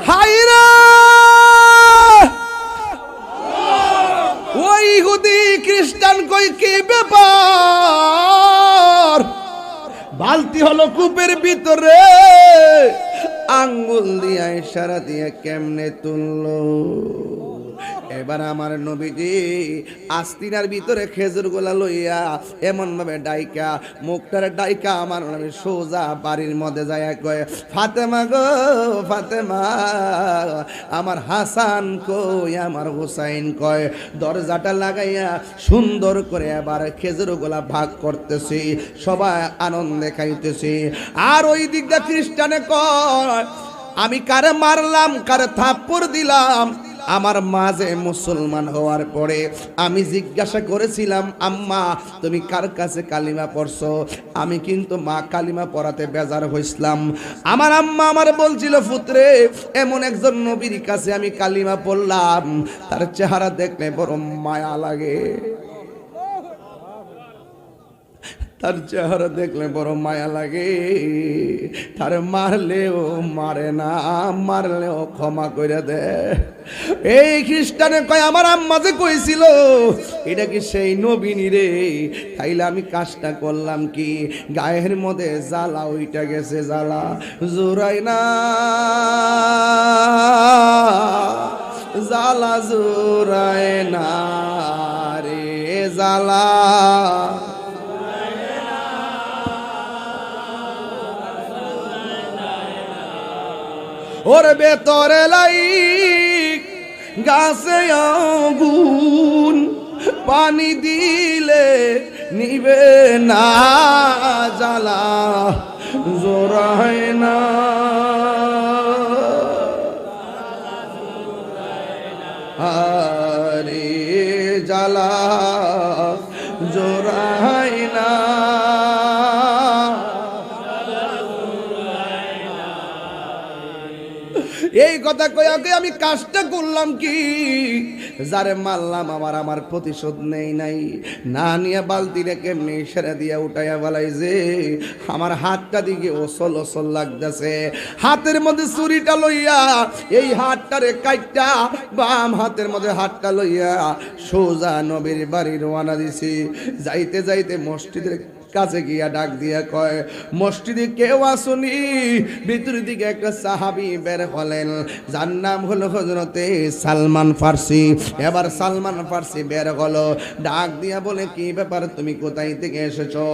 হায়রা ওই ইহুদি খ্রিস্টান কই কি ব্যাপার, বালতি হলো কূপের ভিতরে, আঙ্গুল দিয়া ইশারা দিয়ে কেমনে তুললো। এবার আমার নবীজি আস্তিনার ভিতরে খেজুর গোলা লইয়া এমন ভাবে ডাইকা মুখটার ডাইকা আমার নবী সোজা বাড়ির মধ্যে যায় কয়, ফাতেমা গো ফাতেমা, আমার হাসান কই আমার হুসাইন কয়। দরজাটা লাগাইয়া সুন্দর করে এবার খেজুর গোলা ভাগ করতেছি, সবাই আনন্দে খাইতেছি। আর ওই দিকটা খ্রিস্টানে কয়, আমি কারে মারলাম কারে থাপ্পড় দিলাম। আমার মাঝে মুসলমান হওয়ার পরে আমি জিজ্ঞাসা করেছিলাম, আম্মা তুমি কার কাছে কালিমা পড়ছো? আমি কিন্তু মা কালিমা পড়াতে বেজার হইছিলাম। আমার আম্মা আমার বলছিল, পুত্রে এমন একজন নবীর কাছে আমি কালিমা পড়লাম, তার চেহারা দেখলে বড় মায়া লাগে, তার চেহারা দেখলে বড় মায়া লাগে, তার মারলেও মারে না, মারলেও ক্ষমা করে দে। এই খ্রিস্টানে কয়, আমার আম্মা যে কইছিল এটা কি সেই নবীনি রে? তাইলে আমি কাজটা করলাম কি, গায়ের মধ্যে জ্বালা ওইটা গেছে, জ্বালা জোরাই না, জ্বালা জোরায় না রে, জ্বালা ওর ভেতরে লাই গাছে আগুন, পানি দিলে নিবে না, জ্বালা জোরায় না, আরে জ্বালা জোরায় না। এই কথা কই আগে আমি কাজটা করলাম কি, যারে মারলাম আমার প্রতিশোধ নেই নাই, না নিয়ে বালতিরে কেমনি সেরে দিয়া উঠাইয়া বলাই যে আমার হাতটা দিকে ওসল ওসল লাগতেছে। হাতের মধ্যে ছুরিটা লইয়া এই হাতটারে কাইটা বাম হাতের মধ্যে হাতটা লইয়া সোজা নবীর বাড়ি রওনা দিছি। যাইতে যাইতে মসজিদের কাছে গিয়া ডাক দিয়া কয়, মসজিদে কেউ আসুনি? ভিতর দিকে একটা সাহাবী বের হলেন, যার নাম হলো হযরতে সালমান ফার্সি। এবার সালমান ফার্সি বের হলো, ডাক দিয়া বলে, কি ব্যাপার, তুমি কোথায় থেকে এসেছো?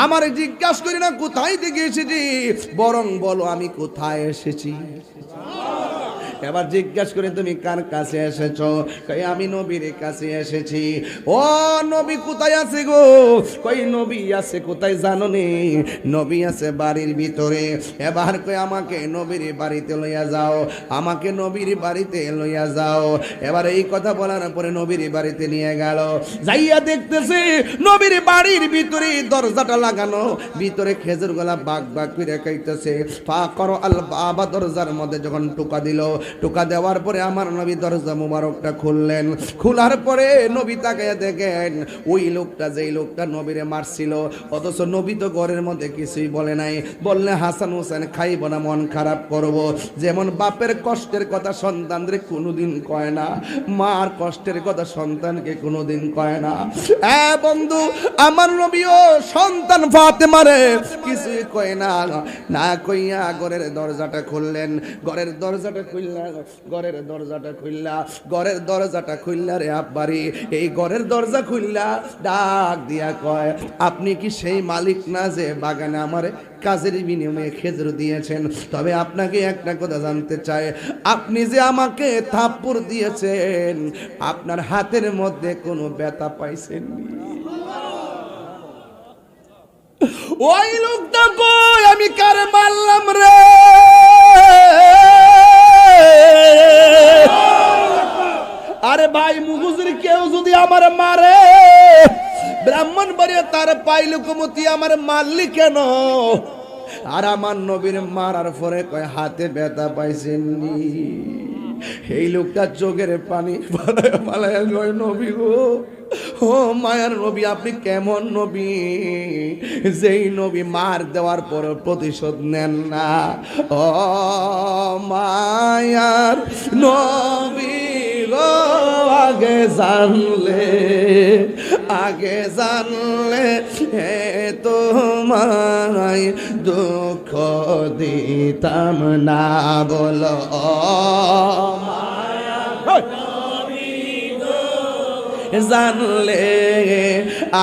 আমার জিজ্ঞাসা করি না কোথায় থেকে এসেছি, বরং বলো আমি কোথায় এসেছি। এবার জিজ্ঞাসা করে, তুমি কার কাছে এসেছো? কই আমি নবীর কাছে এসেছি। ও নবী কোথায় আছে গো? কই নবী আছে কোথায় জানো নি? নবী আছে বাড়ির ভিতরে। এবার কই আমাকে নবীর বাড়িতে লইয়া যাও, আমাকে নবীর বাড়িতে লইয়া যাও। এবার এই কথা বলার পরে নবীর বাড়িতে নিয়ে গেল, যাইয়া দেখতেছে নবীর বাড়ির ভিতরে দরজাটা লাগানো, ভিতরে খেজুর গোলা বাগ বাগ করে খাইতেছে। ফাকর আল বাবা, দরজার মধ্যে যখন টোকা দিল, টোকা দেওয়ার পরে আমার নবী দরজা মুবারকটা খুললেন। খোলার পরে নবী তাকায় দেখেন ওই লোকটা, যেই লোকটা নবীরে মারছিল, অথচ নবী তো ঘরের মধ্যে কিছুই বলে নাই। বললে হাসান হোসেন খাইব না, মন খারাপ করব। যেমন বাপের কষ্টের কথা সন্তানদের কোনোদিন কয় না, মার কষ্টের কথা সন্তানকে কোনোদিন কয় না। বন্ধু, আমার নবীও সন্তান ফাতেমারে কিছুই কয় না, না কইয়া ঘরের দরজাটা খুললেন। ঘরের দরজাটা খুললেন, ঘরের দরজাটা খুললা, ঘরের দরজাটা খুললা রে আব্বারি, এই ঘরের দরজা খুললা ডাক দিয়া কয়, আপনি কি সেই মালিক না যে বাগানে আমার কাজের বিনিময়ে খেজুর দিয়েছেন? তবে আপনাকে একটা কথা জানতে চাই, আপনি যে আমাকে থাপ্পড় দিয়েছেন, আপনার হাতের মধ্যে কোনো ব্যথা পাইছেন? ওই লোকটা কই, আমি কারে মারলাম রে? আরে ভাই, মুগুজের কেউ যদি আমার মারে, ব্রাহ্মণবাড়িয়া তার পাইল কমতি আমার মারলি কেন? আর আমার নবীর মারার পরে কয় হাতে ব্যথা পাইছেন নি? এই লোকটা চোখের পানি পালায়া কয় নবী গো, ও মায়ার নবী আপনি কেমন নবী, যেই নবী মার দেওয়ার পর প্রতিশোধ নেন না। ও মায়ার নবী গো, আগে জানলে হে তোমায় দুঃখ দিতাম না। বলো জানলে,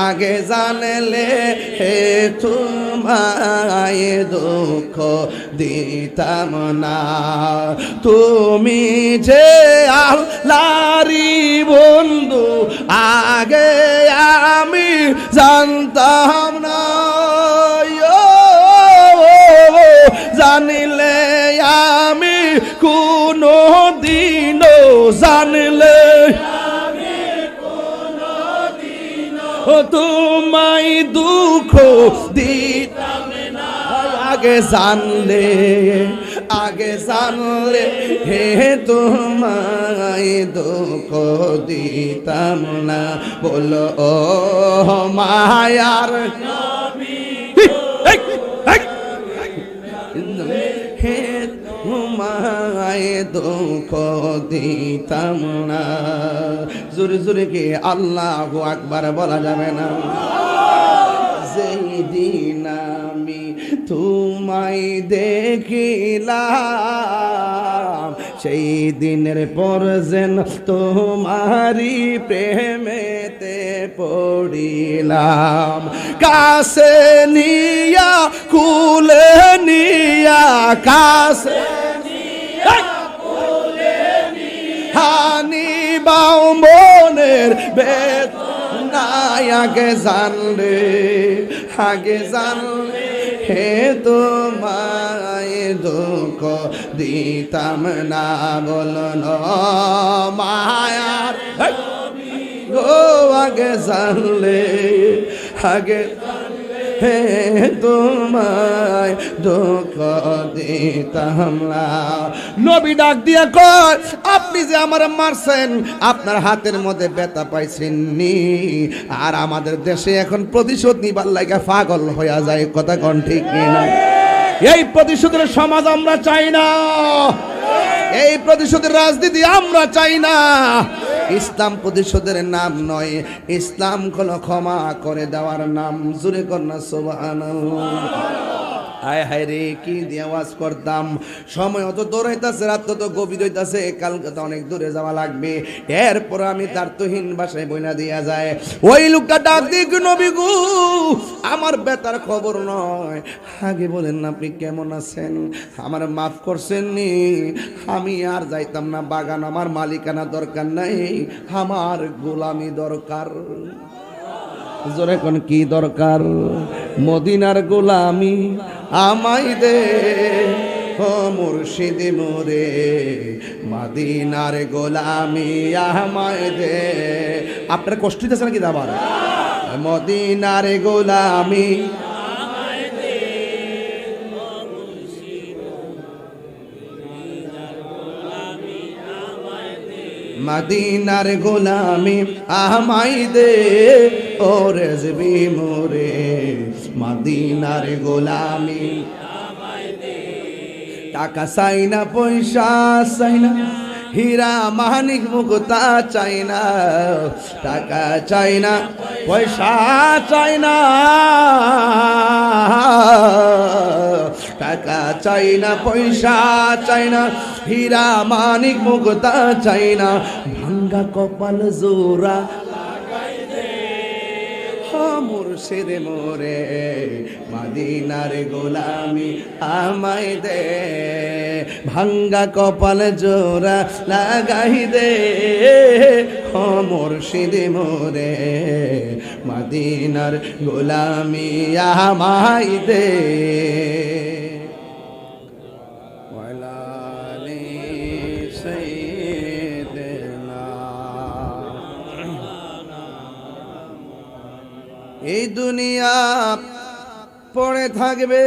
আগে জানলে হে তোমায় দুঃখ দিতাম না। তুমি যে আল্লাহরি বন্ধু আগে আমি জানতাম না। জানিলে আমি কোনো দিনও, জানলে তোমায় দুঃখ দিতাম না। আগে জানলে হে তোমায় দুঃখ দিতাম না। বলো ও মায়ার নবী হে তোমায় দুঃখ দিতাম না। জোরে জোরে কে আল্লাহু আকবার বলা যাবে না? যেই দিন আমি তোমায় দেখিলাম, সেই দিনের পর যেন তোমারি প্রেমেতে পড়িলাম। কাছে নিয়া কুলে নিয়া, কাছে হানি বাউ মনের বেদনা। আগে জানলে হে তোমায় দুঃখ দিতাম না। বলো মায়ার গো, আগে জানলে হে তোমায় দুঃখ দিতাম না। নবী ডাক দিয়া কয়, আপনি যে আমার মারছেন, আপনার হাতের মধ্যে ব্যথা পাইছেন নি, আর আমাদের দেশে এখন প্রতিশোধ নিবার লাগা পাগল হইয়া যায়। কথা কোন ঠিক না? এই প্রতিশোধের সমাজ আমরা চাই না, এই প্রতিশোধের রাজনীতি আমরা চাই না। ইসলাম প্রতিশোধের নাম নয়, ইসলাম হলো ক্ষমা করে দেওয়ার নাম। জোরে কন্যা সুবহানাল্লাহ। আয় হায় রে, কি দিয়ে আওয়াজ করতাম। সময় অত দৌড়াইতেছে, রাত তত গভীর হইতাছে, কালকে তো অনেক দূরে যাওয়া লাগবে। এরপর আমি তার তহিন ভাষায় বইলা দিয়া যায়, ওই লোকটা ডাক দিক, নবী গো আমার বেতার খবর নয়, আগে বলেন না আপনি কেমন আছেন, আমার মাফ করছেন নি, আমি আর যাইতাম না বাগান, আমার মালিকানা দরকার নাই, আমার গোলামি দরকার। জোরে কোন কি দরকার? মদিনার গোলামি আমায় দে ও মুর্শিদ মোরে, মদিনার গোলামি আমায় দে। আপনার কষ্ট দিতেছে নাকি দাবার? মদিনার গোলামি মদিনার গোলামি আমায় দে ও রেজবি মোরে, মদিনার গোলামি আমায় দে। টাকা চাই না, পয়সা চাই না, হীরা মানিক মুক্তা চাই না, টাকা চাই না, পয়সা চাই না, টাকা চাই না, পয়সা চাই না, হীরা মানিক মুক্তা চাই না, ভাঙ্গা কপাল জোড়া মুর্শিদ মোরে, মদিনার গোলামি আমায় দে, ভাঙ্গা কপাল জোড়া লাগাই দে ও মুর্শিদ মোরে, মদিনার গোলামি আমায় দে। এই দুনিয়া পড়ে থাকবে,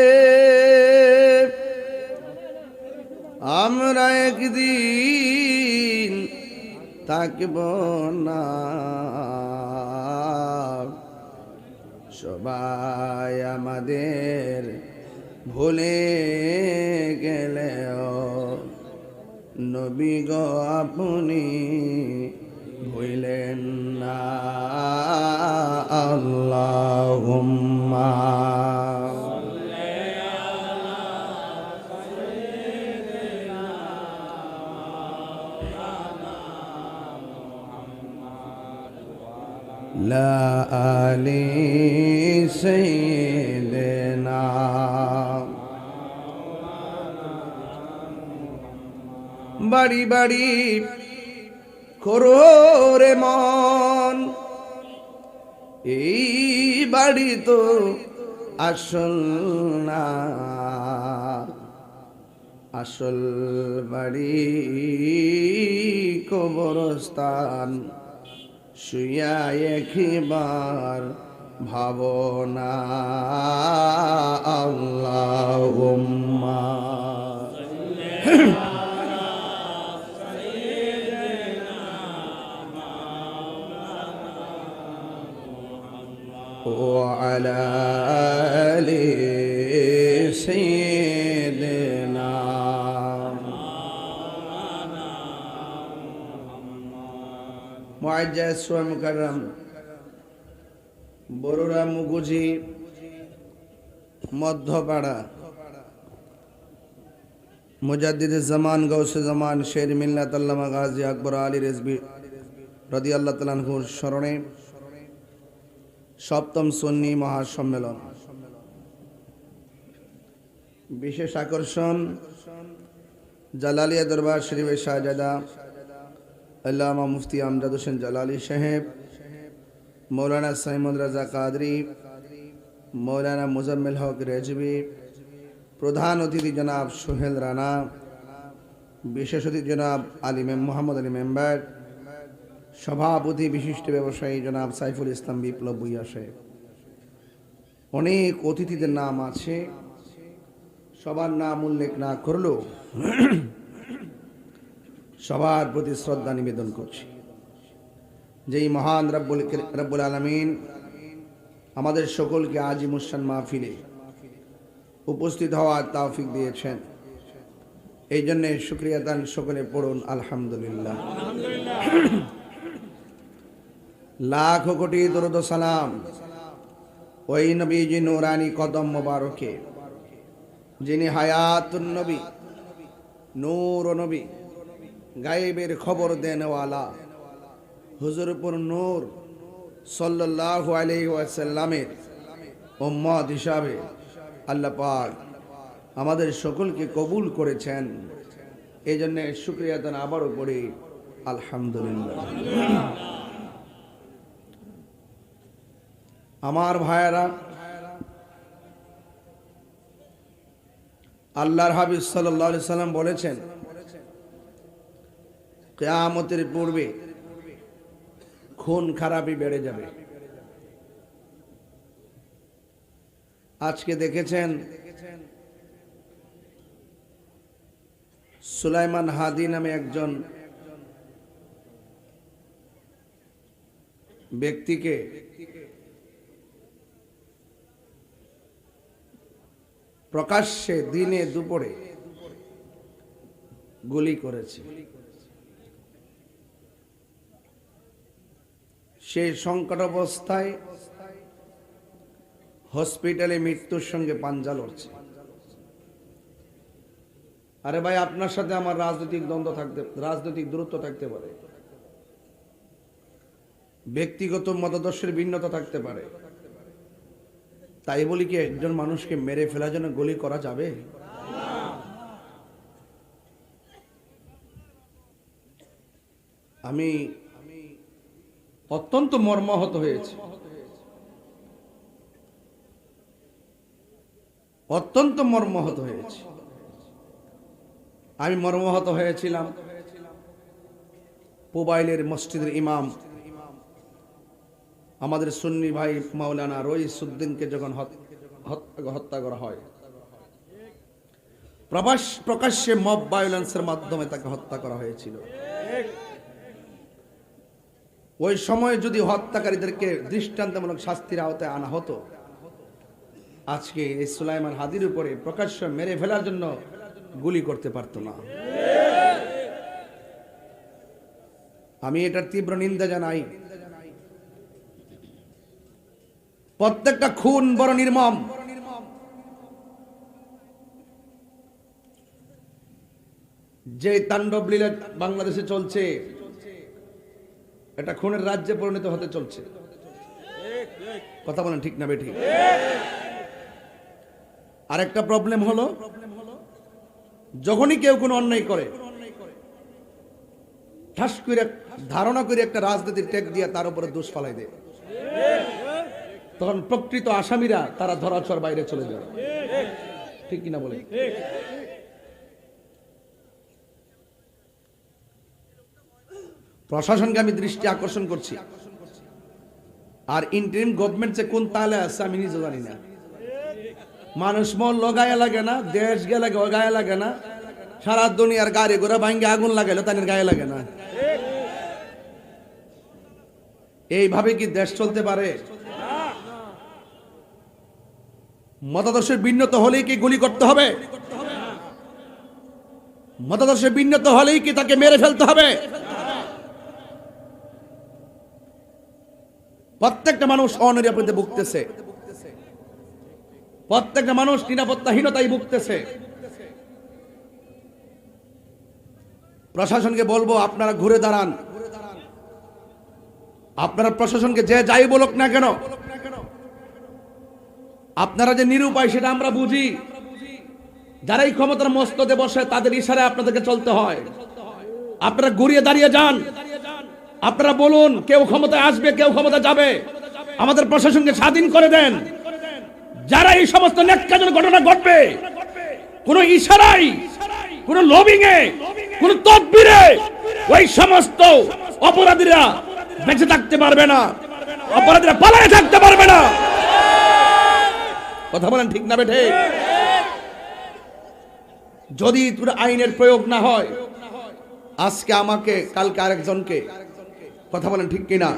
আমরা একদিন থাকব না। সবাই আমাদের ভুলে গেলেও নবী গো আপনি ভুলেন না। আল্লাহুম্মা লা আলি সাইয়্যিদিনা। বাড়ি বাড়ি করো রে মন, এই বাড়ি তো আসল না। আসল বাড়ি কবরস্থান, শুইয়া একবার ভাবনা। আল্লাহুম্মা وعلى آل سيدنا। মুআজ্জাজ ওয়া মুকাররম বড়ুরা মুগুজি মধ্যপাড়া মুজাদ্দিদ জামান গৌসে জামান শের মিল্লাত আল্লামা গাজী আকবর আলী রেজভী রাদিয়াল্লাহু তাআলা আনহুর স্মরণে সপ্তম সুন্নি মহাসম্মেলন। বিশেষ আকর্ষণ জালালিয়া দরবার শরীফের শাহজাদা আল্লামা মুফতি আমজাদ হোসেন জালালি সাহেব, মৌলানা সাইমুদ রাজা কাদরি, মৌলানা মুজাম্মিল হক রেজভী, প্রধান অতিথি জনাব সোহেল রানা, বিশেষ অতিথি জনাব মোহাম্মদ আলী মেম্বার, সভাপতি বিশিষ্ট ব্যবসায়ী জনাব সাইফুল ইসলাম বিপ্লব ভূঁইয়া সাহেব। অনেক অতিথিদের নাম আছে, সবার নাম উল্লেখ না করলেও সবার প্রতি শ্রদ্ধা নিবেদন করছি। যেই মহান রব্বুল আলামিন আমাদের সকলকে আজি মুসান মাহফিলে উপস্থিত হওয়ার তৌফিক দিয়েছেন, এই জন্য শুকরিয়া দান সকলে পড়ুন আলহামদুলিল্লাহ। লাখ কোটি দরুদ সালাম ওই নবীজি নূরানি কদম মোবারকে, যিনি হায়াতুন নবী, নূর নবী, গায়েবের খবর দেনওয়ালা হুজুরপুর নূর সাল্লাল্লাহু আলাইহি ওয়াসাল্লামের উম্মত হিসাবে আল্লাহ পাক আমাদের সকলকে কবুল করেছেন, এই জন্য শুকরিয়া দান আবারও পড়ি আলহামদুলিল্লাহ। আমার ভাইয়েরা, আল্লাহর হাবিব সাল্লাল্লাহু আলাইহি সাল্লাম বলেছেন, কিয়ামতের পূর্বে খুন খারাপি বেড়ে যাবে। আজকে দেখেছেন সুলাইমান হাদি নামে একজন ব্যক্তিকে প্রকাশ্যে দিনে দুপুরে গুলি করেছে। সেই সংকট অবস্থায় হসপিটালে মৃত্যুর সঙ্গে পাঞ্জা লড়ছে। আরে ভাই, আপনার সাথে আমার রাজনৈতিক দূরত্ব থাকতে পারে, ব্যক্তিগত মতাদর্শের ভিন্নতা থাকতে পারে, তাই বলি কি একজন মানুষকে মেরে ফেলার জন্য গুলি করা যাবে? আমি অত্যন্ত মর্মাহত হয়েছি, অত্যন্ত মর্মাহত হয়েছি। আমি মর্মাহত হয়েছিলাম পুবাইলের মসজিদের ইমাম আমাদের সুন্নি ভাই মাওলানা রইসউদ্দিনকে যখন হত্যা করা হয়, প্রকাশ্যে মব ভায়োলেন্সের মাধ্যমে তাকে হত্যা করা হয়েছিল। ওই সময় যদি হত্যাকারীদেরকে দৃষ্টান্তমূলক শাস্তির আওতায় আনা হতো, আজকে এই সুলাইমান হাদির উপরে প্রকাশ্য মেরে ফেলার জন্য গুলি করতে পারতো না। আমি এটার তীব্র নিন্দা জানাই। প্রত্যেকটা খুন বড় নির্মম। যে তাণ্ডব লীলা বাংলাদেশে চলছে, এটা খুনের রাজ্যে পরিণত হতে চলছে। কথা বলেন ঠিক না বেঠিক? আরেকটা প্রবলেম হলো, যখনই কেউ কোনো অন্যায় করে, ঠাস করে ধারণা করে একটা রাজনীতির টেক দিয়ে তার উপরে দোষ ফালাই দেয়, তখন প্রকৃত আসামিরা তারা ধরাছোঁয়ার বাইরে চলে যায়। ঠিক কিনা বলে? প্রশাসনকে আমি দৃষ্টি আকর্ষণ করছি, আর ইন্টারিম গভর্নমেন্ট যে কোন তালে আছে আমি নিজে জানি না। মানুষ মরল গায়ে লাগে না, দেশ গেলে গায়ে লাগে না, সারা দুনিয়ার গাড়ি ঘোড়া ভাঙ্গে আগুন লাগাইলো তাদের গায়ে লাগে না। এইভাবে কি দেশ চলতে পারে? মতাদর্শের ভিন্নতা হলেই কি গুলি করতে হবে? মতাদর্শের ভিন্নতা হলেই কি তাকে মেরে ফেলতে হবে? প্রত্যেকটা মানুষ অনিরাপদে ভুগতেছে, প্রত্যেকটা মানুষ নিরাপত্তাহীনতায় ভুগতেছে। প্রশাসনকে বলবো, আপনারা ঘুরে দাঁড়ান। আপনারা প্রশাসনকে যে যাই বলুক না কেন, আপনারা যে নিরুপায় সেটা আমরা বুঝি। যারাই ক্ষমতার মস্তদে বসে তাদের ইশারায় আপনাদেরকে চলতে হয়। আপনারা ঘুরিয়ে দাঁড়িয়ে যান, আপনারা বলুন কেউ ক্ষমতায় আসবে, কেউ ক্ষমতা যাবে, আমাদের প্রশাসনকে স্বাধীন করে দেন। যারা এই সমস্ত ন্যাক্কারজনক ঘটনা ঘটবে, কোন ইশারায়, কোন লবিং এ, কোন তদবিরে ওই সমস্ত অপরাধীরা বেঁচে থাকতে পারবে না, অপরাধীরা পালায়ে থাকতে পারবে না। কথা বলেন ঠিক না বেঠে? যদি পুরো আইনের প্রয়োগ না হয়, আজকে আমাকে, কালকে আরেকজনকে, কথা বলেন ঠিক কিনা?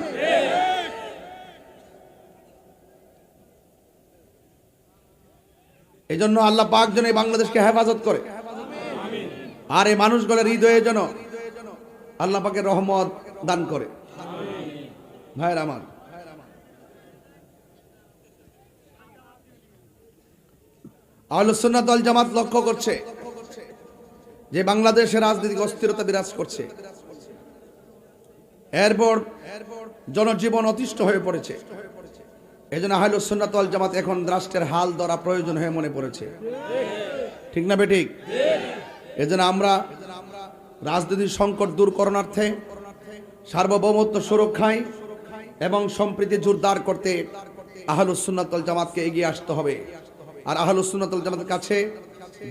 এই জন্য আল্লাহ পাক যেন এই বাংলাদেশকে হেফাজত করে, আর এই মানুষগুলোর হৃদয়ে যেন আল্লাহ পাকের রহমত দান করে। ভাইয়ের আমার, আহলুস সুন্নাত ওয়াল জামাত লক্ষ্য করছে যে বাংলাদেশে রাজনৈতিক অস্থিরতা বিরাজ করছে, এরপর জনজীবন অতিষ্ঠ হয়ে পড়েছে। এই জন্য আহলুস সুন্নাত ওয়াল জামাত এখন রাষ্ট্রের হাল ধরা প্রয়োজন হয়ে মনে পড়েছে। ঠিক না বেঠিক? এই জন্য আমরা রাজনৈতিক সংকট দূর করণার্থে, সার্বভৌমত্ব সুরক্ষায় এবং সম্প্রীতি জোরদার করতে আহলুস সুন্নাত ওয়াল জামাতকে এগিয়ে আসতে হবে। আর আহলুস সুন্নাত ওয়াল জামাতের কাছে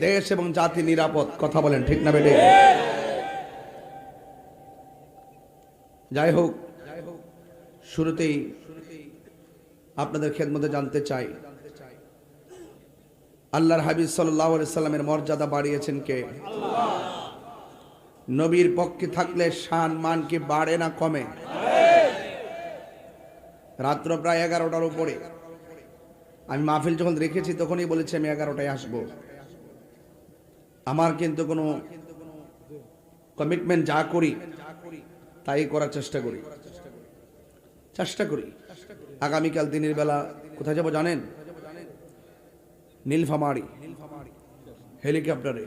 দেশ এবং জাতি নিরাপদ। কথা বলেন ঠিক না বেঠিক? যাই হোক, শুরুতেই আপনাদের খেদমতে জানতে চাই, আল্লাহর হাবিব সাল্লাল্লাহু আলাইহি সাল্লামের মর্যাদা বাড়িয়েছেন কে? নবীর পক্ষে থাকলে শান মান কি বাড়ে না কমে? রাত্র প্রায় 11টার উপরে আমি মাহফিল যখন রেখেছি তখনই বলেছি আমি 11টায় আসবো। আমার কিন্তু কোনো কমিটমেন্ট যা করি তাই করার চেষ্টা করি। আগামীকাল দিনের বেলা কোথায় যাব জানেন? নীলফামারী হেলিকপ্টারে।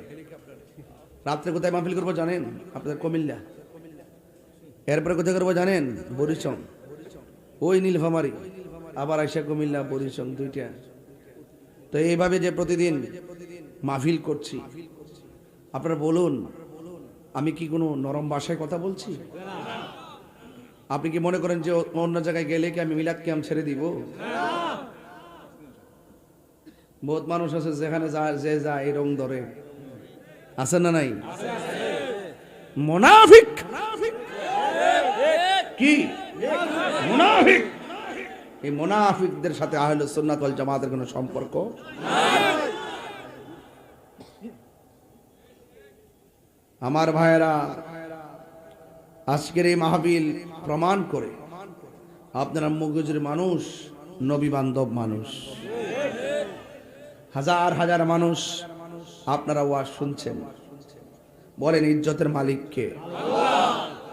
রাত্রে কোথায় মাহফিল করবো জানেন? আপনাদের কুমিল্লা। এরপরে কোথায় করবো জানেন? বরিশং। ওই নীলফামারী, আবার আইসা কুমিল্লা, বরিশং, দুইটা। তো এইভাবে যে প্রতিদিন মাহফিল করছি, আপনারা বলুন আমি কি কোনো নরম ভাষায় কথা বলছি? আপনি কি মনে করেন যে অন্য জায়গায় গেলে কি আমি মিলাদ কিয়াম ছেড়ে দিব? বহুত মানুষ আছে যেখানে যে যায় এই রং ধরে, আছে না নাই? মুনাফিক কি? মুনাফিক। এই মুনাফিকদের সাথে আহলুস সুন্নাত ওয়াল জামাতের কোনো সম্পর্ক নাই। আমার ভাইয়েরা, আজকের এই মাহফিল প্রমাণ করে আপনারা মগজের মানুষ, নবী বান্ধব মানুষ, হাজার হাজার মানুষ আপনারা ওয়াজ শুনছেন। বলেন ইজ্জতের মালিক কে?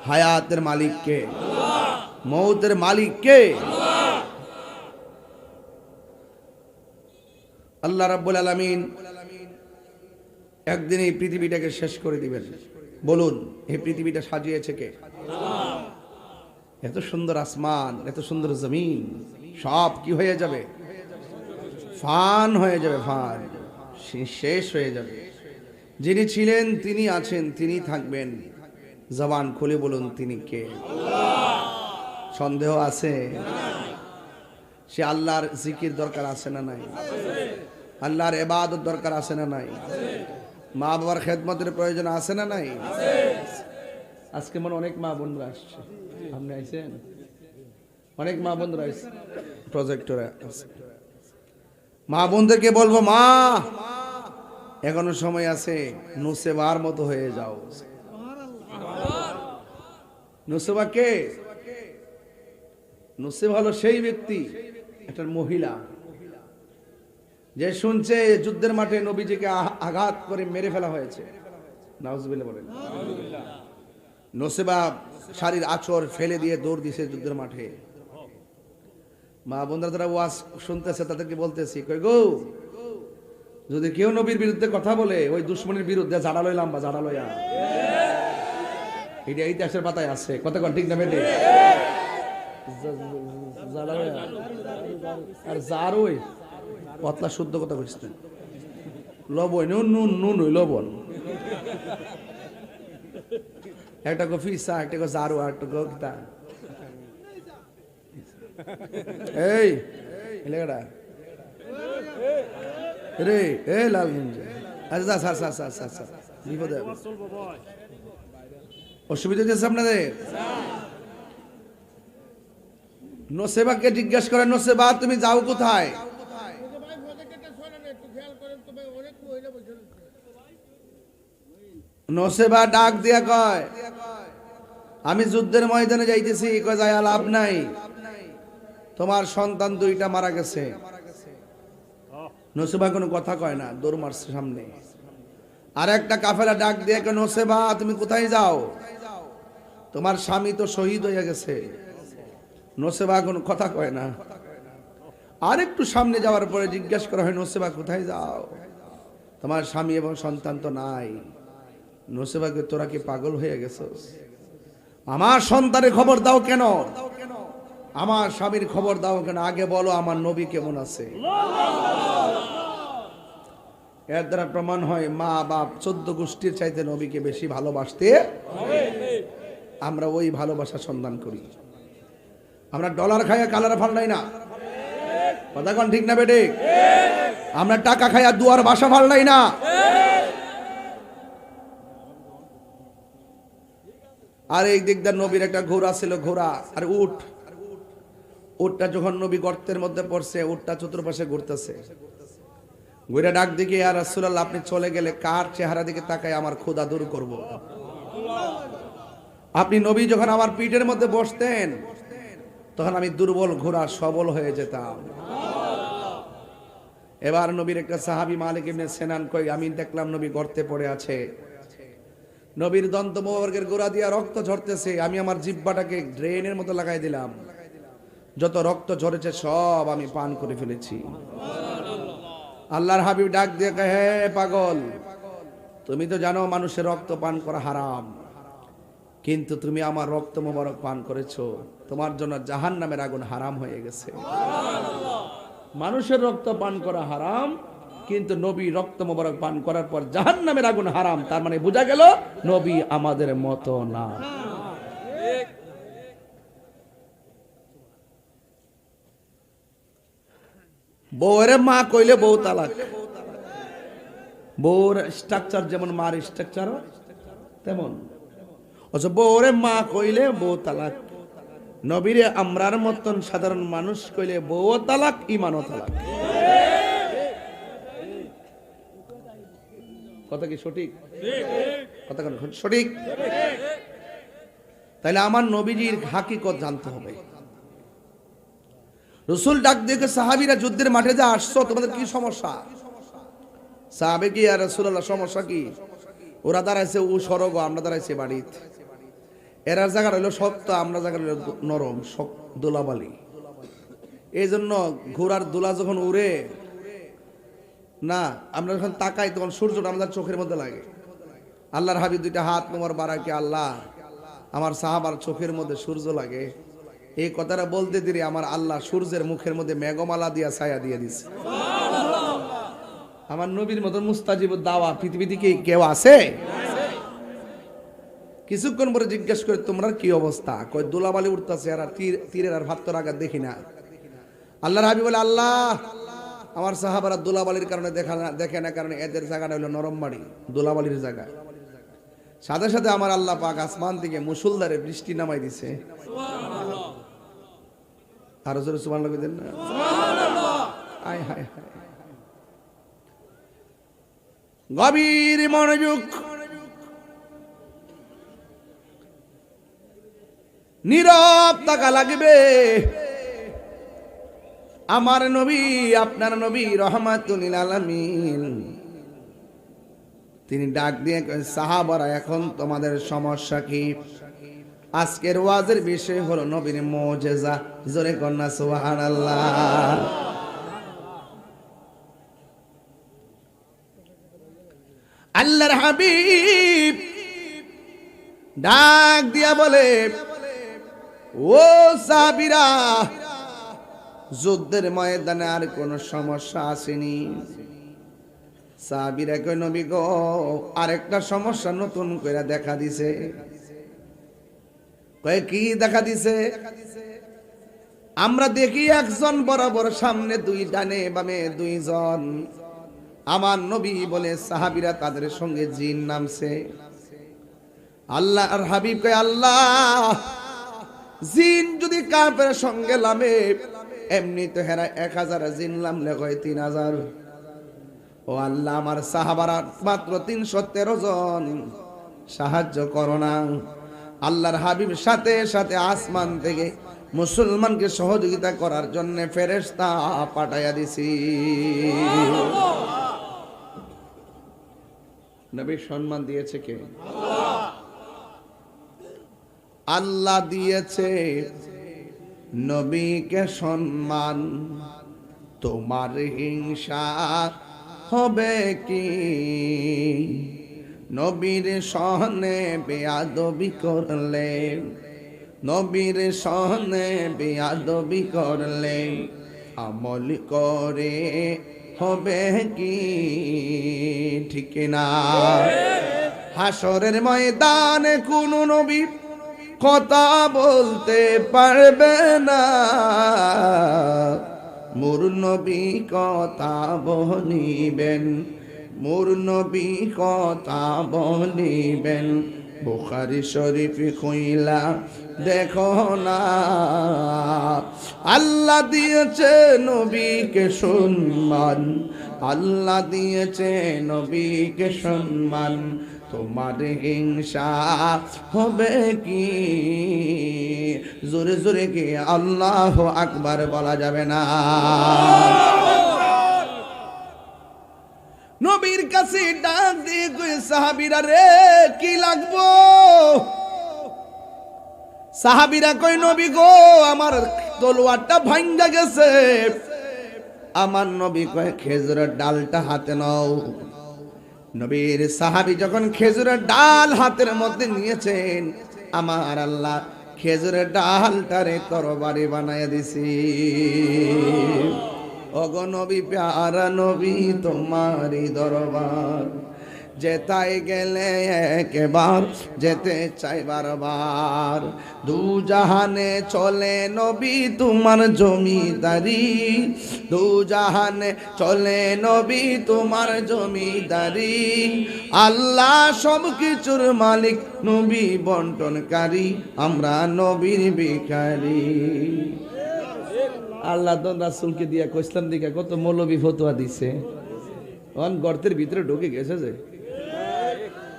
হায়াতের মালিক কে? মৌতের মালিক কে? আল্লাহ রাব্বুল আলামিন একদিন এই পৃথিবীটাকে শেষ করে দিবেন। বলুন এই পৃথিবীটা সাজিয়েছে কে? এত সুন্দর আসমান, এত সুন্দর জমিন, সব কি হয়ে যাবে? ফান হয়ে যাবে, ফান, শেষ হয়ে যাবে। যিনি ছিলেন, তিনি আছেন, তিনি থাকবেন। জবান খুলে বলুন তিনি কে? সন্দেহ আছে? সে আল্লাহর জিকির দরকার আছে না নাই? আল্লাহর ইবাদত দরকার আছে না নাই? মা বাবার খেদমতের প্রয়োজন আছে না নাই? আজকে মনে অনেক মা বোনরা আসছে, আপনি আইছেন, অনেক মা বোনরা আসছে, প্রজেক্টরে আছে। মা বোনদেরকে বলবো, মা এখনো সময় আছে, নুসেবার মতো হয়ে যাও। নুসেবা কে? নুসেবা হলো সেই ব্যক্তি, একটা মহিলা, যে শুনছে যুদ্ধের মাঠে নবীজিকে আঘাত করে মেরে ফেলা হয়েছে। নাউজুবিল্লাহ বলেন। নুসেবা শাড়ির আঁচড় ফেলে দিয়ে দৌড় দিছে যুদ্ধের মাঠে। মা বোনরা যারা ওয়াজ শুনতেছে তাদেরকে বলতেছি, কই গো, যদি কেউ নবীর বিরুদ্ধে কথা বলে, ওই দুশ্মনের বিরুদ্ধে জাড়া লইলাম বা জাড়া লইয়া, এটা ইতিহাসের পাতায় আছে। কত কোন ঠিক না বেটে? আর জারোই পতলা শুদ্ধ কথা বলছেন, লবণ নুন নুন ওই লবণ, একটা গো ফিসা, একটা গো জারো, আর একটা গো কিতা, এই এলাকাটা রে, এ লাল গঞ্জে, আরে যা সা সা সা সা সা, বিপদে অসুবিধা হচ্ছে আপনাদের। নসেবাকে জিজ্ঞেস করেন, নসেবা তুমি যাও কোথায়? নসেবা ডাক দিয়া কয়, আমি যুদ্ধের ময়দানে যাইতেছি। কয় যায় লাভ নাই, তোমার সন্তান দুইটা মারা গেছে। নসেবা কোনো কথা কয় না, দৌড় মারছে সামনে। আর একটা কাফেলা ডাক দিয়ে কয়, নসেবা তুমি কোথায় যাও? তোমার স্বামী তো শহীদ হয়ে গেছে। নসেবা কোনো কথা কয় না। আর একটু সামনে যাওয়ার পরে জিজ্ঞাসা করা হয়, নসেবা কোথায় যাও? তোমার স্বামী এবং সন্তান তো নাই। নসেবাকে, তোরা কি পাগল হয়ে গেছস? আমার সন্তানের খবর দাও কেন? আমার স্বামীর খবর দাও কেন? আগে বলো আমার নবী কেমন আছে। এর দ্বারা প্রমাণ হয় মা বাপ 14 গোষ্ঠীর চাইতে নবীকে বেশি ভালোবাসতে আমরা ওই ভালোবাসা সন্ধান করি। আমরা ডলার খাইয়া কালার ফাল্লাই না, কথা কোন ঠিক না বেটে? আমরা টাকা খাইয়া দুয়ার বাসা ফাল্লাই না। আর এই দিকদার নবীর একটা ঘোড়া ছিল, ঘোড়া আর উট। উটটা যখন নবী গর্তের মধ্যে পড়ছে, উটটা চতুর্পাশে ঘুরতেছে। ঘুরে ডাক দিকে, ইয়া রাসূলুল্লাহ আপনি চলে গেলে কার চেহারা দিকে তাকায় আমার ক্ষুধা দূর করব? আপনি নবী যখন আমার পিঠের মধ্যে বসতেন, তখন আমি দুর্বল ঘোড়া সবল হয়ে যেতাম। এবার নবীর একটা সাহাবী মালিক ইবনে সিনান কই, আমি দেখলাম নবী গর্তে পড়ে আছে, নবীর দন্ত মোবারকের গোড়া দিয়া রক্ত ঝরতেছে। আমি আমার জিহ্বাটাকে ড্রেনের মতো লাগাই দিলাম, যত রক্ত ঝরেছে সব আমি পান করে ফেলেছি। আল্লাহর হাবিব ডাক দিয়ে কয়, হে পাগল, তুমি তো জানো মানুষের রক্ত পান করা হারাম, কিন্তু তুমি আমার রক্ত মোবারক পান করেছো, তোমার জন্য জাহান্নামের আগুন হারাম হয়ে গেছে। মানুষের রক্ত পান করা হারাম, কিন্তু নবী রক্ত মোবারক পান করার পর জাহান্নামের আগুন হারাম। তার মানে বোঝা গেল নবী আমাদের মতো না। বউরে মা কইলে বউ তালাক। বউর স্ট্রাকচার যেমন মার স্ট্রাকচার তেমন, বউরে মা কইলে বউ তালাক। নবীরে আমরার মতন সাধারণ মানুষ কইলে বউ তালাক, ইমানও তালাক। কথা কি সঠিক? কথা সঠিক? তাইলে আমার নবীজির হাকিকত জানতে হবে। রসুল ডাক দেখে সাহাবীরা যুদ্ধের মাঠে যা আসছো তোমাদের কি সমস্যা? সাহাবে কি আর রাসূলুল্লাহ সমস্যা কি? ওরা দাঁড়াইছে ও সরগ, আমরা দাঁড়াইছে বাড়িতে। এরার জায়গা হইলো শক্ত, আমরা জায়গা হইলো নরম, দোলাবালি। এই জন্য ঘোড়ার দোলা যখন উড়ে না, আমরা যখন তাকাই তখন সূর্যটা আমাদের চোখের মধ্যে লাগে। আল্লাহর হাবিব দুইটা হাত মোবার বাড়াকে, আল্লাহ আমার সাহাবার চোখের মধ্যে সূর্য লাগে। এই কথাটা বলতে দিলে আমার আল্লাহ সূর্যের মুখের মধ্যে মেঘমালা দিয়া ছায়া দিয়ে দিছে। আমার নবীর মতো মুস্তাজিব দাওয়া পৃথিবীতে কি কেউ আছে? কিছুক্ষণ পরে জিজ্ঞেস করে তোমরা কি অবস্থা? কয় দোলাবালি উঠতেছে আর তীরের আর ভাত্তর আঘাত দেখি না। আল্লাহর হাবিব বলে, আল্লাহ আমার সাহাবারা দোলাবালির কারণে দেখে না, কারণে এদের জায়গাটা হলো নরম বাড়ি, দোলাবালির জায়গা। সাথে সাথে আমার আল্লাহ পাক আসমান থেকে মুসুলধারে বৃষ্টি নামাই দিছে। আরো জোরে সুবহানাল্লাহ দেন না? হায় হায় হায়। গভীর মনোযোগ, নীরব থাকা লাগবে। আমার নবী, আপনার নবী রহমাতুল লিল আলামিন, তিনি ডাক দিয়ে কয়, সাহাবারা এখন তোমাদের সমস্যা কি? আজকের ওয়াজের বিষয় হলো নবীর মুজিজা। জোরে কন্যা সুবহানাল্লাহ। আল্লাহর হাবিব ডাক দিয়া বলে, ও সাহাবীরা, যুদ্ধের ময়দানে আর কোন সমস্যা আসেনি? সাহাবীরা কয়, নবী গো, আরেকটা সমস্যা নতুন করে দেখা দিছে। কয় কি দেখা দিছে? আমরা দেখি একজন বরাবর সামনে দুই, ডানে বামে দুইজন। আমার নবী বলে সাহাবীরা তাদের সঙ্গে জিন নামছে। আল্লাহর হাবিব কয়, আল্লাহ জিন যদি কাফের সঙ্গে নামে, এমনি তো হেরা 1000 জিন নামলে কয় 3000। ও আল্লাহ, আমার সাহাবারা মাত্র 313 জন, সাহায্য করো না। আল্লাহর হাবিব সাথে সাথে আসমান থেকে মুসলমানকে সহযোগিতা করার জন্য ফেরেশতা পাঠাইয়া দিছি। নবী সম্মান দিয়েছে কে? আল্লাহ দিয়েছে নবীকে সম্মান। তোমার হিংসা হবে কি? নবীর সহনে বেয়াদবি করলে, নবীর সহনে বেয়াদবি করলে আমল করে হবে কি? ঠিক না? হাসরের ময়দানে কোন নবী কথা বলতে পারবে না, মোর নবী কথা বলিবেন, মোর নবী কথা বলিবেন। বুখারী শরীফ কইলা দেখো না, আল্লাহ দিয়েছে নবীকে সম্মান, আল্লাহ দিয়েছে নবীকে সম্মান। তোমার হিংসা হবে কি? জোরে জোরে কি আল্লাহু আকবার বলা যাবে না? নবীর কাছে ডাক দিয়ে কই, সাহাবীরা রে কি লাগবো? সাহাবীরা কই, নবী গো, আমার তলোয়ারটা ভাঙ্গা গেছে। আমার নবী কয়, খেজুরের ডালটা হাতে নাও। নবীর সাহাবী যখন খেজুরের ডাল হাতের মধ্যে নিয়েছেন, আমার আল্লাহ খেজুরের ডালটারে তরবারি বানায় দিছি। ওগো নবী, প্যারা নবী, তোমারই দরবার যেতাই গেলে একবার যেতে চাই বারবার। দু জাহানে চলে নবী তোমার জমিদারি, দু জাহানে চলে নবী তোমার জমিদারি। আল্লাহ সব কিছুর মালিক, নবী বন্টনকারী, আমরা নবীর ভিখারি। আল্লাহ তো রাসূলকে দিয়া কইসলাম দিকে কত মৌলবী ফতোয়া দিছে, অন গর্তের ভিতরে ঢুকে গেছে যে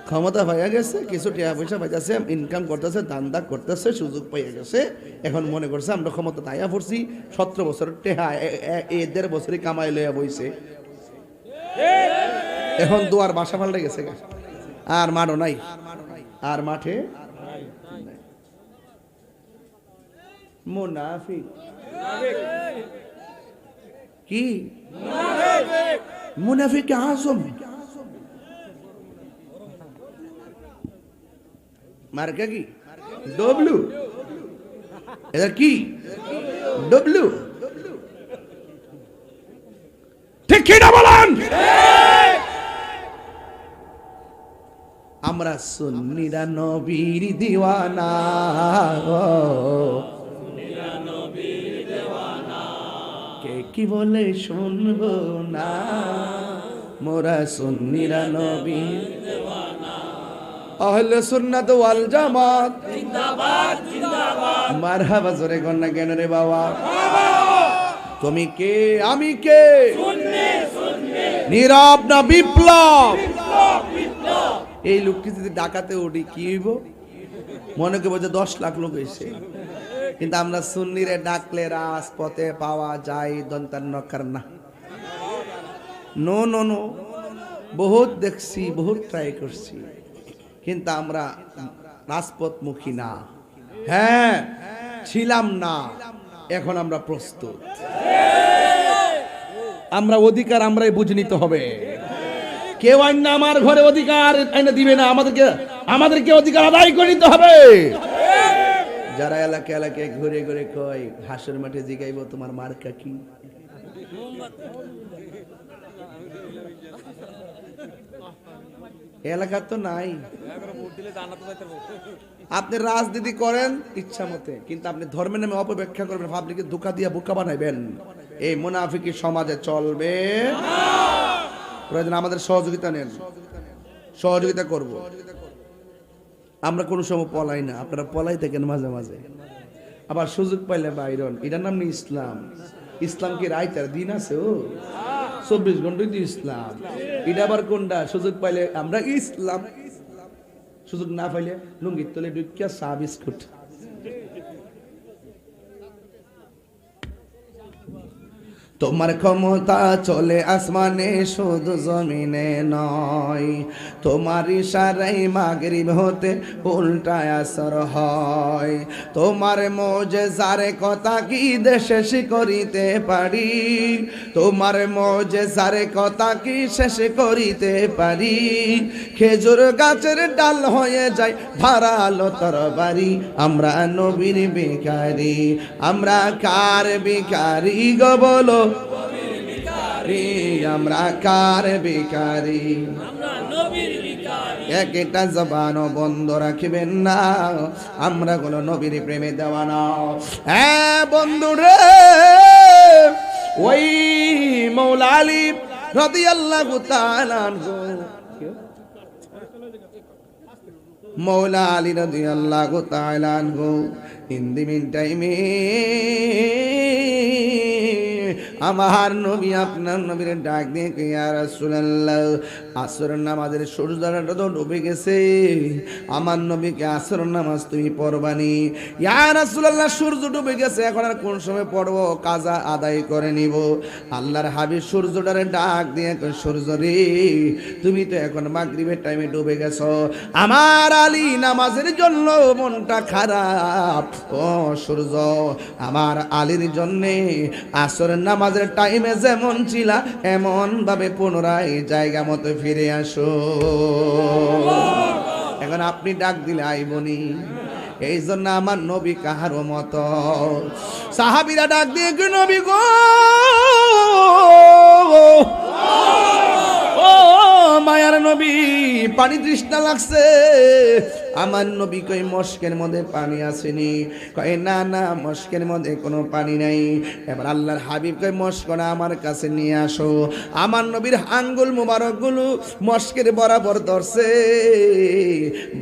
ক্ষমতা পাইয়া গেছে, কিছু টাকা পয়সা পাইতেছে, ইনকাম করতেছে, দান্দা করতেছে, সুযোগ পাইয়া গেছে। এখন মনে করছে আমরা ক্ষমতা তাইয়া পড়ছি, 17 বছর টেহা 1.5 বছরই কামাই লইয়া বইছে। এখন দুয়ার বাসা পাল্টে গেছে, আর মাঠও নাই, আর মাঠে মুনাফিক। কি মুনাফিক আজম, মার্কা কি ডব্লু, এটা কি ডব্লু, ঠিক কি না বলেন? আমরা সুন্নিরা নবীর দিওয়ানা, কে কি বলে শুনবো না, মোরা সুন্নিরা নবীর দিওয়ানা। আহলে সুন্নাত ওয়াল জামাত জিন্দাবাদ জিন্দাবাদ, মারহাবা জোরে কন্যা কেন রে বাবা? তুমি কে আমি কে? সুন্নি সুন্নি, নীরব না বিপ্লব? এই লোকটি যদি ডাকাতে উঠি কি হইব? মনে করবো যে 10 লাখ লোক এসে, কিন্তু আমরা সুন্নিরে ডাকলে রাজপথে পাওয়া যায় দন্তার নকার না। নো নো নো, বহুত দেখছি, বহুত ট্রাই করছি, কিন্তু আমরা রাজপথমুখী না। হ্যাঁ ছিলাম না, এখন আমরা প্রস্তুত। আমরা অধিকার আমরাই বুঝে নিতে হবে। কেউ আইন না আমার ঘরে অধিকার আইনে দিবে না, আমাদেরকে অধিকার আদায় করে নিতে হবে। যারা এলাকা এলাকায় ঘুরে ঘুরে কয় হাসের মাঠে জিগাইব তোমার মার্কা কি, এলাকা তো নাই। আপনি রাজনীতি করেন ইচ্ছা মতে, কিন্তু আপনি ধর্মের নামে অপব্যাখ্যা করবেন, পাবলিককে ধোঁকা দিয়া বোকা বানাইবেন, এই মুনাফিকি সমাজে চলবে। প্রয়োজন আমাদের সহযোগিতা নেন, সহযোগিতা করব। আমরা কোনো সময় পলাই না, আপনারা পলাই থাকেন মাঝে মাঝে, আবার সুযোগ পাইলে বাইরন। এটার নাম নেই ইসলাম। ইসলাম কি রাইতার দিন আছে? ও 24 ঘন্টাই তো ইসলাম। এটা আবার কোনটা? সুযোগ পাইলে আমরা ইসলাম, সুযোগ না পাইলে লুঙ্গির তলে ঢুকিয়া চা বিস্কুট। তোমার ক্ষমতা চলে আসমানে শুধু জমিনে নয়, তোমার ইশারায় মাগরিব হতে উল্টা আসর হয়। তোমার মুজিজার কথা কি শেষ করিতে পারি, তোমার মুজিজার কথা কি শেষ করিতে পারি। খেজুর গাছের ডাল হয়ে যায় ধারালো তরবারি, আমরা নবীর ভিখারি, আমরা কার ভিখারি গো বলো? আমরা কার ভিখারি, একটা জবানও বন্ধ রাখবেন না, আমরা কোন নবীর প্রেমে দেওয়া না। হ্যাঁ বন্ধুরে, ওই মৌলা আলী রাদিয়াল্লাহু তাআলা আনহু, মৌলা আলী রাদিয়াল্লাহু তাআলা আনহু ইন দি মিন টাইমে আমার নবী আপনার নবীর ডাক দিয়ে কে ইয়া রাসূলুল্লাহ, আসরের নামাজের সূর্যটা তো ডুবে গেছে, আমার নবীকে আসরের নামাজ তুমি পড়বানি। ইয়া রাসূলুল্লাহ সূর্য ডুবে গেছে, এখন আর কোন সময় পড়বো, কাজা আদায় করে নিব। আল্লাহর হাবিব সূর্যটারে ডাক দিয়ে কই, সূর্য রে তুমি তো এখন মাগরিবের টাইমে ডুবে গেছো, আমার আলী নামাজের জন্য মনটা খারাপ। ও সূর্য, আমার আলীর জন্য আসরের নামাজের টাইমে যেমন ছিলা এমন ভাবে পুনরায় জায়গা মতো ফিরে আসো। এখন আপনি ডাক দিলে আইবনি, এই জন্য আমার নবী কাহারও মতো। সাহাবীরা ডাক দিয়ে কি, নবী গো, ও মায়ার নবী, পানি তৃষ্ণা লাগছে। আমার নবী কই, মস্কের মধ্যে পানি আসেনি? কয় না না, মস্কের মধ্যে কোনো পানি নাই। এবার আল্লাহর হাবিব কয়, মস্কটা আমার কাছে নিয়ে আসো। আমার নবীর আঙ্গুল মুবারক গুলো মস্কের বরাবর ধরছে,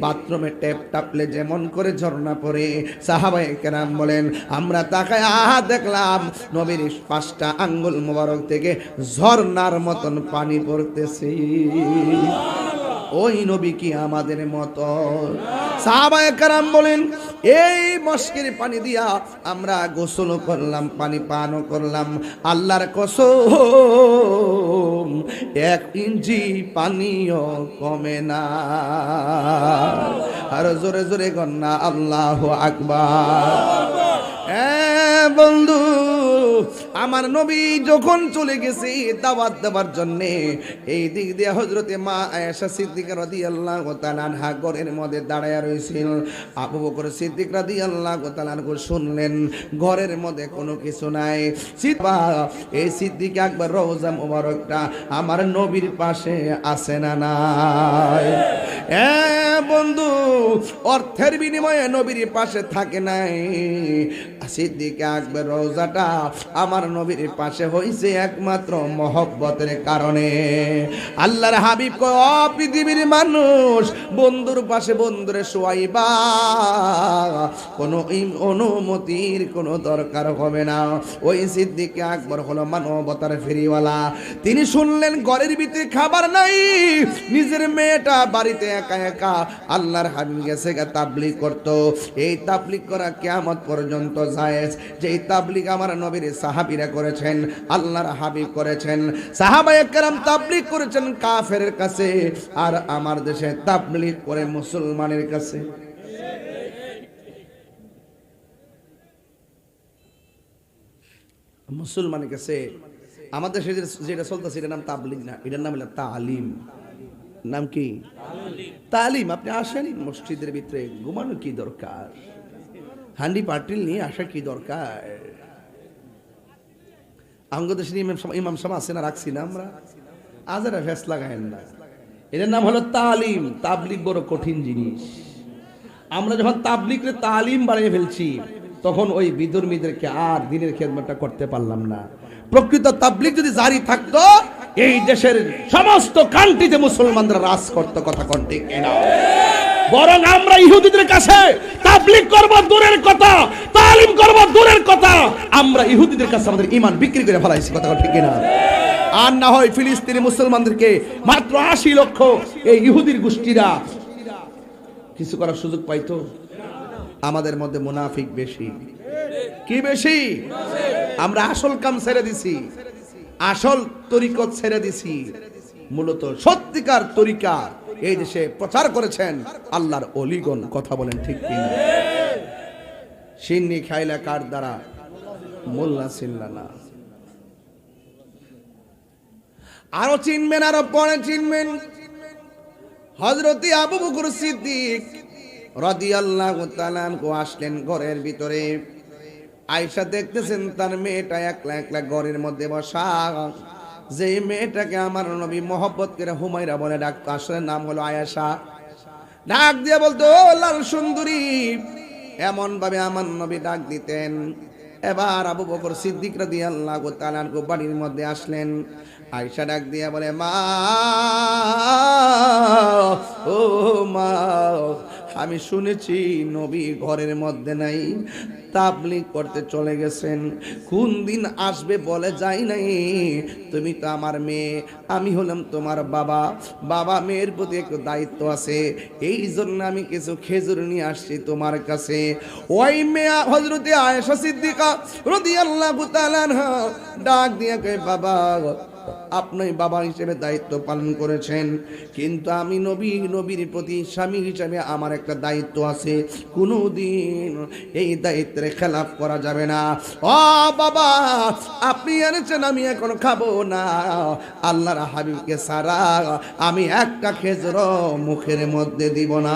বাথরুমে ট্যাপ টাপলে যেমন করে ঝর্ণা পড়ে। সাহাবায়ে কেরাম বলেন, আমরা তাকায় দেখলাম নবীর 5টা আঙ্গুল মুবারক থেকে ঝর্ণার মতন পানি পড়তেছে। ওই নবী কি আমাদের মতো? সাহাবায়ে কেরাম বলেন, এই মশকের পানি দিয়া আমরা গোসল করলাম, পানি পানও করলাম, আল্লাহর কসম 1 ইঞ্চি পানিও কমে না। আর জোরে জোরে গন্না আল্লাহু আকবার। বন্ধু, আমার নবী যখন চলে গেছে দাওয়াত দেওয়ার জন্য, এই দিক দিয়ে হযরতে মা আয়েশা সিদ্দিকা রাদিয়াল্লাহু তাআলা আনহা ঘরের মধ্যে দাঁড়ায়া রইছিল। আবু বকর সিদ্দিক রাদিয়াল্লাহু তাআলা আনহু শুনলেন ঘরের মধ্যে কোনো কিছু নাই। এই সিদ্দিক আকবর রওজা মুবারকটা আমার নবীর পাশে আছে না নাই? বন্ধু, অর্থের বিনিময়ে নবীর পাশে থাকে নাই। সিদ্দিক আকবর রওজাটা আমার নবীর পাশে হইছে একমাত্র মহব্বতের কারণে। আল্লাহর হাবিব কয়, পৃথিবীর মানুষ বন্ধুর পাশে বন্ধুরে শোয়াইবা, কোনো অনুমতির কোনো দরকার হবে না। ওই সিদ্দিক আকবর হলো মানবতার ফেরিওয়ালা। তিনি শুনলেন ঘরের ভিতরে খাবার নাই, নিজের মেয়েটা বাড়িতে একা একা, আল্লাহর হাবিব গেছে তাবলীগ করত। এই তাবলীগ করা কিয়ামত পর্যন্ত জায়েজ। যেই তাবলীগ আমার নবীর সাহাবীরা করেছেন, আল্লাহর হাবিব করেছেন, সাহাবায়ে কেরাম তাবলীগ করেছেন কাফেরের কাছে, আর আমার দেশে তাবলীগ করে মুসলমানের কাছে। মুসলমানের কাছে আমাদের দেশে যেটা চলতেছে এটার নাম তাবলীগ না, এটার নাম হলো তালিম। নাম কি? তালিম। আপনি আসেন মসজিদের ভিতরে, ঘুমানো কি দরকার? হান্ডি পাটিল নিয়ে আসা কি দরকার? আমাদের দেশে ইমাম সাহেব আছে না, রাখছি না আমরা, আজারা ফেস লাগায়েন না। এটার নাম হলো তালিম। তাবলীগ বড় কঠিন জিনিস। আমরা যখন তাবলীগের তালিম বাড়িয়ে ফেলছি, তখন ওই বিধর্মীদেরকে আর দিনের খেদমতটা করতে পারলাম না। প্রকৃত তাবলীগ যদি জারি থাকতো, এই দেশের সমস্ত কান্ট্রিতে মুসলমানরা রাজ করত। কথা কোন ঠিক কিনা? বরং আমরা ইহুদিদের কাছে তাবলীগ করব দূরের কথা, তালিম করব দূরের কথা, আমরা ইহুদিদের কাছে আমাদের ঈমান বিক্রি করে ফেলাইছি। কথা কোন ঠিক কিনা? আর না হয় ফিলিস্তিনি মুসলমানদেরকে মাত্র 80 লক্ষ এই ইহুদির গোষ্ঠীরা কিছু করার সুযোগ পাইতো? আমাদের মধ্যে মুনাফিক বেশি। কি বেশি? আমরা আসল কাম ছেড়ে দিছি, আসল তরিকত ছেড়ে দিছি। মূলত সত্যিকার তরিকা এই দেশে প্রচার করেছেন আল্লাহর ওলিগণ। কথা বলেন ঠিক কিনা? সিন্নি খাইলা কার দ্বারা, মোল্লা ছিল্লা না। আরো চিনবেন, আরো পরে চিনবেন। হযরতে আবু বকর সিদ্দিক রাদিয়াল্লাহু তাআলা আনহু আসলেন ঘরের ভিতরে। আয়েশা দেখতেছেন তার মেয়েটা একলা একলা ঘরের মধ্যে বসা। যে মেয়েটাকে আমার নবী মহব্বত করে হুমায়রা বলে ডাকতো, আসলে নাম হলো আয়েশা। ডাক দিয়ে বলতো, ও লাল সুন্দরী, এমন ভাবে আমার নবী ডাক দিতেন। এবার আবু বকর সিদ্দিক রাদিয়াল্লাহু তাআলা আনহু বাড়ির মধ্যে আসলেন। আয়েশা ডাক দিয়া বলে, মা, ও মা, আমি শুনেছি নবী ঘরের মধ্যে নাই, তাবলীগ করতে চলে গেছেন। কোন দিন আসবে বলে যাই নাই। তুমি তো আমার মেয়ে, আমি হলাম তোমার বাবা। বাবা মেয়ের প্রতি একটু দায়িত্ব আছে, এই জন্য আমি কিছু খেজুর নিয়ে আসছি তোমার কাছে। ওই মেয়ে হযরতে আয়েশা সিদ্দিকা রাদিয়াল্লাহু তাআলা আনহা ডাক দিয়ে কয়, বাবা, আপনি বাবা হিসেবে দায়িত্ব পালন করেছেন, কিন্তু আমি নবীর প্রতি স্বামী হিসেবে আমার একটা দায়িত্ব আছে। কোনোদিন এই দায়িত্বের খেলাফ করা যাবে না। ও বাবা, আপনি এনেছেন, আমি এখন খাবো না। আল্লাহর হাবিবকে ছাড়া আমি একটা খেজুর মুখের মধ্যে দিব না।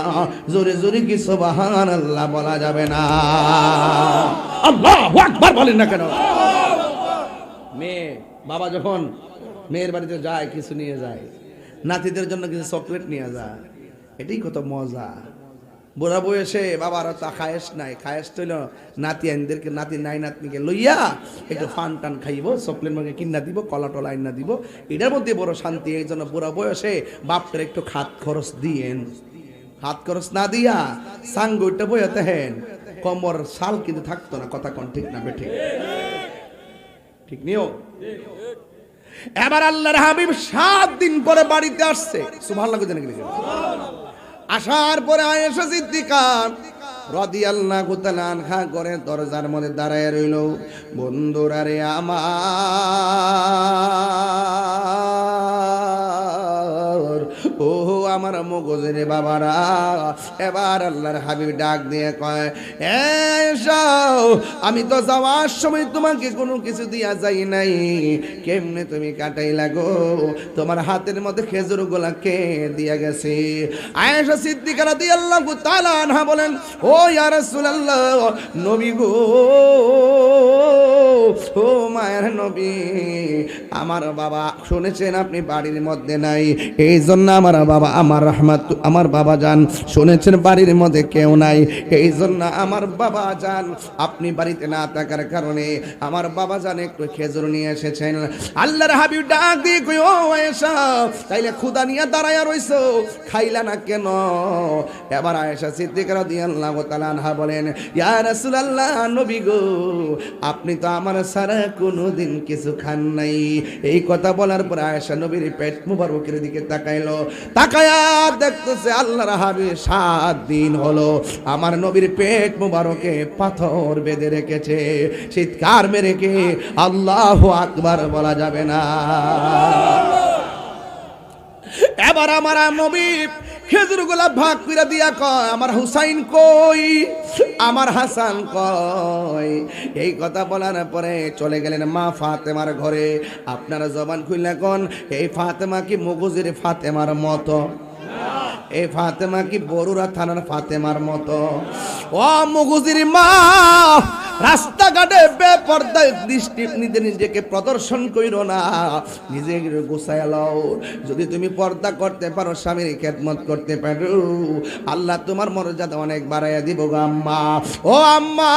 জোরে জোরে কি সুবহানাল্লাহ বলা যাবে না? আল্লাহু আকবার বলেন না কেন? মেয়ে বাবা যখন মেয়ের বাড়িতে যায়, কিছু নিয়ে যায়, নাতিদের জন্য কিছু চকলেট নিয়ে যায়, এটাই কত মজা। বুড়া বয়সে বাবার তো খায়েশ নাই, খায়েশ তৈল নাতি আইনদেরকে, নাতি নাই নাতনিকে লইয়া একটু ফান টান খাইব, চকলেট মগে কিনা দিব, কলা টলা আইনা দিব, এটার মধ্যে বড় শান্তি। এই জন্য বুড়া বয়সে বাপটার একটু হাত খরচ দিয়েন। হাত খরচ না দিয়া সাঙ্গুটা বইয়াতে হেন কমর শাল কিন্তু থাকতো না। কথা কোন ঠিক না বেঠিক? ঠিক নিও। এবার আল্লাহর হাবিব 7 দিন পরে বাড়িতে আসছে, সুবহানাল্লাহ জানেন কি? আসার পরে আয়েশা সিদ্দিকা রাদিয়াল্লাহু তাআলা আনহা করে দরজার মধ্যে দাঁড়ায় রইল। বন্ধুরা রে আমার, ও আমার মগজের বাবারা, এবার আল্লাহর হাবিব ডাক দিয়ে কয়, এসো, আমি তো যাওয়ার সময় তোমাকে কোনো কিছু দিয়া যাই নাই, কেমনে তুমি কাটাইলা গো? তোমার হাতের মধ্যে খেজুর গুলা কে দিয়া গেছে? আয়েশা সিদ্দিকা রাদিয়াল্লাহু তাআলা আনহা বলেন, ও ইয়া রাসূলুল্লাহ, নবী গো, ও মায়ের নবী, আমার বাবা শুনেছেন আপনি বাড়ির মধ্যে নাই, এই জন্য আমার বাবা, আমার রহমত, আমার বাবা জান শুনেছেন বাড়ির মধ্যে কেউ নাই, এই জন্য আমার বাবা জান আপনি বাড়িতে না থাকার কারণে আমার বাবা জান একটু খেজুর নিয়ে এসেছেন। আল্লাহর হাবিব ডাক দিয়ে কই, ও আয়েশা, তাইলে ক্ষুধা নিয়ে দাঁড়ায়া রইছো, খাইলা না কেন? এবার আয়েশা সিদ্দিকা রাদিয়াল্লাহু তাআলা আনহা বলেন, ইয়া রাসূলুল্লাহ, নবী গো, আপনি তো আমার সারা কোনোদিন কিছু খান নাই। এই কথা বলার পর আয়েশা নবীর পেট মুবারকের দিকে তাকাইলো, তাকায়া দেখতেছে আল্লাহর হাবিব 7 দিন হলো আমার নবীর পেট মুবারকে পাথর বেঁধে রেখেছে। চিৎকার মেরে কে আল্লাহু আকবার বলা যাবে না? এবার আমার নবী খেজুরগুলা ভাগ করে দিয়া কয়, আমার হুসাইন কই, আমার হাসান কই? এই কথা বলার পরে চলে গেলেন মা ফাতেমার ঘরে। আপনারা জবান খুললে কোন, এই ফাতেমা কি মগজের ফাতেমার মতো? এই ফাতেমা কি বরুড়া থানার ফাতেমার মতো? ও মগজের মা, রাস্তাঘাটে বেপরদায় দৃষ্টি নিজেকে প্রদর্শন কইরো না, নিজেকে গোছায় লও। যদি তুমি পর্দা করতে পারো, স্বামীর খেদমত করতে পারো, আল্লাহ তোমার মর্যাদা অনেক বাড়াইয়া দিব গো আম্মা। ও আম্মা,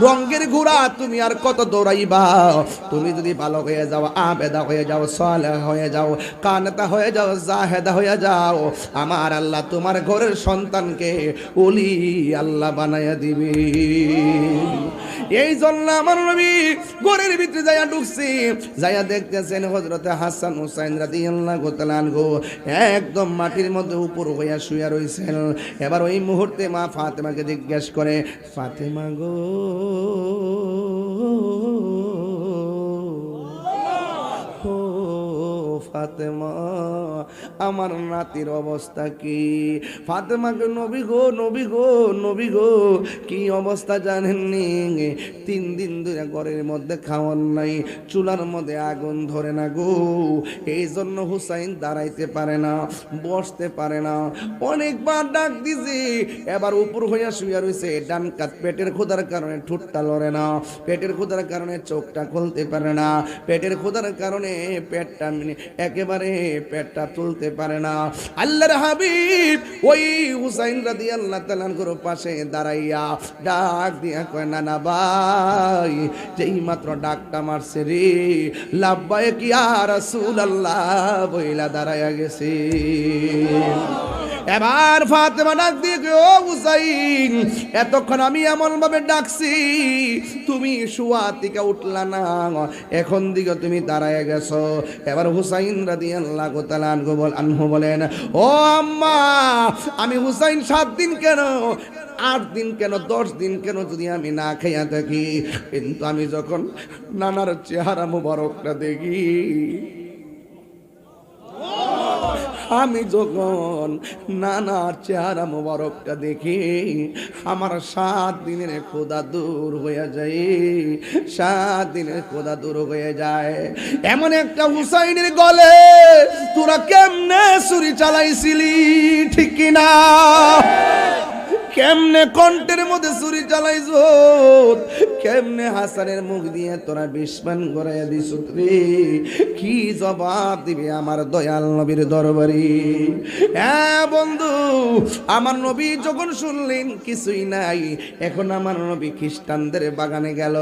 রঙ্গের ঘোড়া তুমি আর কত দৌড়াইবা? তুমি যদি ভালো হয়ে যাও, আবেদা হয়ে যাও, সালেহ হয়ে যাও, কানেতা হয়ে যাও, জাহেদা হয়ে যাও, আমার আল্লাহ তোমার ঘরের সন্তানকে ওলি আল্লাহ বানাইয়া দিবে। এই জন্য আমার নবী ঘরের ভিতরে যাইয়া ঢুকছি, যাইয়া দেখতেছেন হযরতে হাসান হুসাইন রাদিয়াল্লাহু তাআলা আনহু একদম মাটির মধ্যে উপর হইয়া শুয়ে রইছেন। এবার ওই মুহূর্তে মা ফাতেমাকে জিজ্ঞেস করে, ফাতেমা গো, ফাতেমা, আমার নাতির অবস্থা কি? ফাতেমাকে, নবী গো, নবী গো, নবী গো, কি অবস্থা জানেননি? 3 দিন ধরে ঘরের মধ্যে খাওয়ার নাই, চুলার মধ্যে আগুন ধরে না গো, এই জন্য হুসাইন দাঁড়াইতে পারে না, বসতে পারে না, অনেকবার ডাক দিছি, এবার উপর হইয়া শুয়ে রয়েছে, ডান কাত পেটের ক্ষুধার কারণে ঠোঁটটা লড়ে না, পেটের ক্ষুধার কারণে চোখটা খুলতে পারে না, পেটের ক্ষুধার কারণে পেটটা একেবারে পেটটা তুলতে পারে না। আল্লাহর হাবিব ওই হুসাইন রাদিয়াল্লাহু তাআলা আনহুর পাশে দাঁড়াইয়া ডাক দিয়া কয়, না না ভাই, যেই মাত্র ডাকটা মারছে রে, লাব্বাইক ইয়া রাসূলুল্লাহ বইলা দাঁড়াইয়া গেছে। এবার ফাতেমা ডাক দিয়ে, ও হুসাইন, এতক্ষণ আমি এমন ভাবে ডাকছি, তুমি শুয়া থেকে উঠলা না, এখন দিকে তুমি দাঁড়ায় গেছো। এবার হুসাইন রাদিয়াল্লাহু তাআলা আনহু বলেন, ও আম্মা, আমি হুসাইন 7 দিন কেন, 8 দিন কেন, 10 দিন কেন যদি আমি না খাইয়া থাকি, কিন্তু আমি যখন নানার চেহারা মুবারকটা দেখি, আমি যখন নানার চেহারা মোবারকটা দেখি, আমার 7 দিনের ক্ষুধা দূর হয়ে যায়, 7 দিনের ক্ষুধা দূর হয়ে যায়। এমন একটা হুসাইনের গলে তোরা কেমনে ছুরি চালাইছিলি, ঠিক কিনা? কেমনে কণ্ঠের মধ্যে ছুরি চালাইছ, কেমনে হাসানের মুখ দিয়ে তোরা বিস্মান করাইয়া দিছ রে? কি জবাব দিবে আমার দয়াল নবীর দরবারে? হ্যাঁ বন্ধু, আমার নবী যখন শুনলেন কিছুই নাই, এখন আমার নবী খ্রিস্টানদের বাগানে গেল,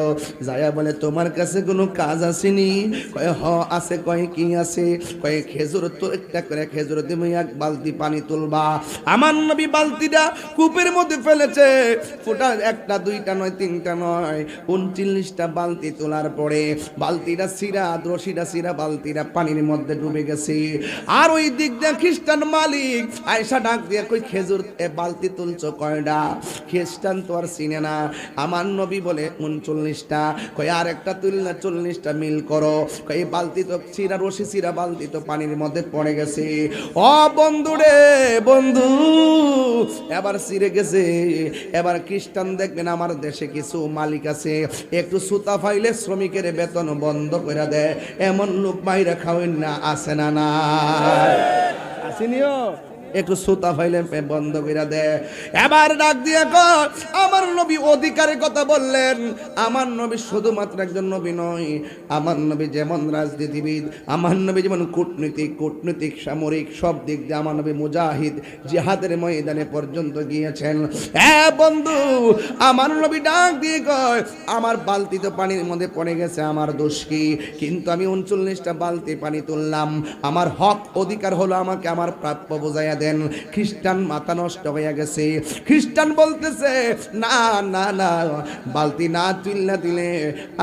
যায়া বলে, তোমার কাছে কোনো কাজ আসেনি? কয়, হ আছে। কয়, কি আছে? কয়, খেজুর তো একটা করে খেজুর তুমি 1 বালতি পানি তুলবা। আমার নবী বালতিটা কূপের মধ্যে মধ্যে ফেলেছে। ফোঁটা একটা দুইটা নয় তিনটা নয় 39টা বালতি তোলার পরে বালতিটা সিরা রশিটা সিরা বালতিটা পানির মধ্যে ডুবে গেছে। আর ওই দিক দিয়ে খ্রিস্টান মালিক আয়সা ডাক দিয়ে কই খেজুর বালতি তুলছো কয়টা? খ্রিস্টান তো আর চিনে না। আমার নবী বলে 39টা। কই আর একটা তুলনা 40টা মিল করো। কই বালতি তো সিরা রশি সিরা বালতি তো পানির মধ্যে পড়ে গেছে। ও বন্ধু রে বন্ধু, এবার সিরে গেছে। এবার খ্রিস্টান দেখবেন আমার দেশে কিছু মালিক আছে একটু সুতা ফাইলে শ্রমিকের বেতন বন্ধ করে দেয়, এমন লোক মাইরা খাওয়েন না, আছে না? না আসেনিও, একটু সুতা ফাইলে বন্ধ করে দেয়। এবার ডাক দিয়ে কর আমার নবী অধিকারের কথা বললেন। আমার নবী শুধুমাত্র একজন নবী নয়, আমার নবী যেমন রাজনীতিবিদ, আমার নবী যেমন কূটনীতিক সামরিক সব দিক দিয়ে আমার নবী মুজাহিদ, জিহাদের ময়দানে পর্যন্ত গিয়েছেন। হ্যাঁ বন্ধু, আমার নবী ডাক দিয়ে কয় আমার বালতি তো পানির মধ্যে পড়ে গেছে, আমার দোষ কি? কিন্তু আমি 39টা বালতি পানি তুললাম, আমার হক অধিকার হলো আমাকে আমার প্রাপ্য বোঝাইয়া দেন। খ্রিস্টান মাথা নষ্ট হয়ে গেছে। খ্রিস্টান বলতেছে না না না, বালতি না তুলনা দিলে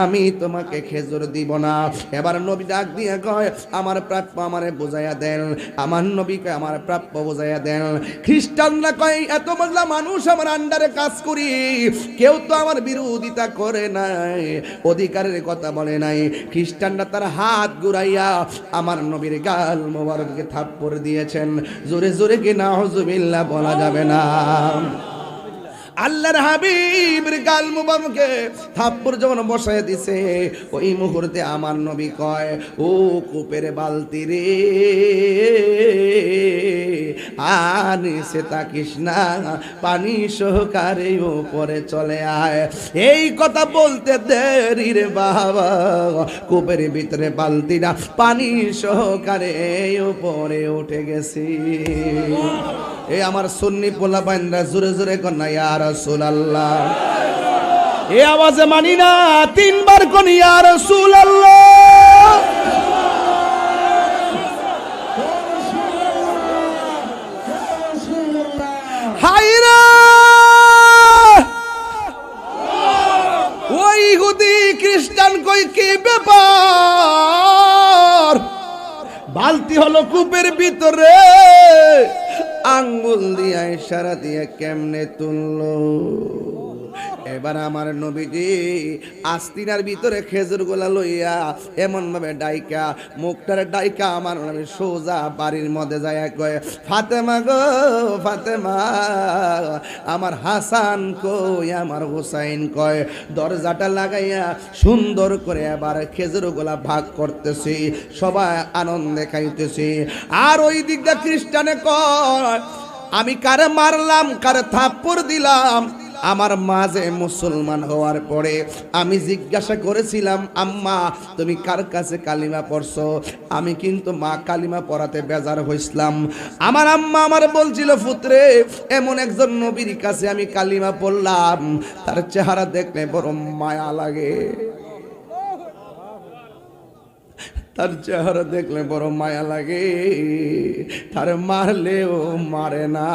আমি তোমাকে খেজুর দিব না। এবার নবী ডাক দিয়ে কয় আমার প্রাপ্য আমারে বোঝাইয়া দেন। আমার নবীকে আমার প্রাপ্য বোঝাইয়া দেন। খ্রিস্টানরা কয় এত মজলা মানুষ আমার আন্ডারে কাজ করি, কেউ তো আমার বিরোধিতা করে নাই, অধিকারের কথা বলে নাই। খ্রিস্টানরা তার হাত ঘুরাইয়া আমার নবীর গাল মোবারককে থাপ্পড় দিয়েছেন। জোরে জোরে কি নাউজুবিল্লাহ বলা যাবে না? আল্লাহর হাবিবের গাল মুবারকে থাপ্পড় যখন বসায় দিছে, ওই মুহূর্তে আমার নবী কয় ও কূপের বালতি রে, আনিসে তাকিস না, পানি সহকারে উপরে চলে আয়। এই কথা বলতে দেরি রে বাবা, কূপের ভিতরে বালতিটা পানি সহকারে উপরে উঠে গেছে। এই আমার সুন্নি পোলা বাইনরা জোরে জোরে কন্যা ইয়া রাসূলুল্লাহ। এই আওয়াজে মানি না, তিনবার কোন ইয়া রাসূলুল্লাহ। হায়রা ওই ইহুদি খ্রিস্টান কই কি ব্যাপার? বালতি হলো কূপের ভিতরে, আঙ্গুল দিয়ে ইশারা দিয়ে কেমনে তুললো। এবার আমার নবীজি আস্তিনার ভিতরে খেজুর গোলা লইয়া এমন ভাবে ডাইকা মুখটার ডাইকা আমার নবী সোজা বাড়ির মধ্যে যায় কয় ফাতেমা গো ফাতেমা, আমার হাসান কই আমার হুসাইন কয়। দরজাটা লাগাইয়া সুন্দর করে আবার খেজুর গোলা ভাগ করতেছি, সবাই আনন্দে খাইতেছি। আর ওই দিকটা খ্রিস্টানে কয় আমি কারে মারলাম, কারে থাপ্পড় দিলাম। আমার মাঝে মুসলমান হওয়ার পরে আমি জিজ্ঞাসা করেছিলাম আম্মা তুমি কার কাছে কালিমা পড়ছো? আমি কিন্তু মা কালিমা পড়াতে বেজার হইছিলাম। আমার আম্মা আমার বলছিল পুত্রে এমন একজন নবীর কাছে আমি কালিমা পড়লাম, তার চেহারা দেখলে বড় মায়া লাগে, তার চেহারা দেখলে বড় মায়া লাগে। তার মারলেও মারে না,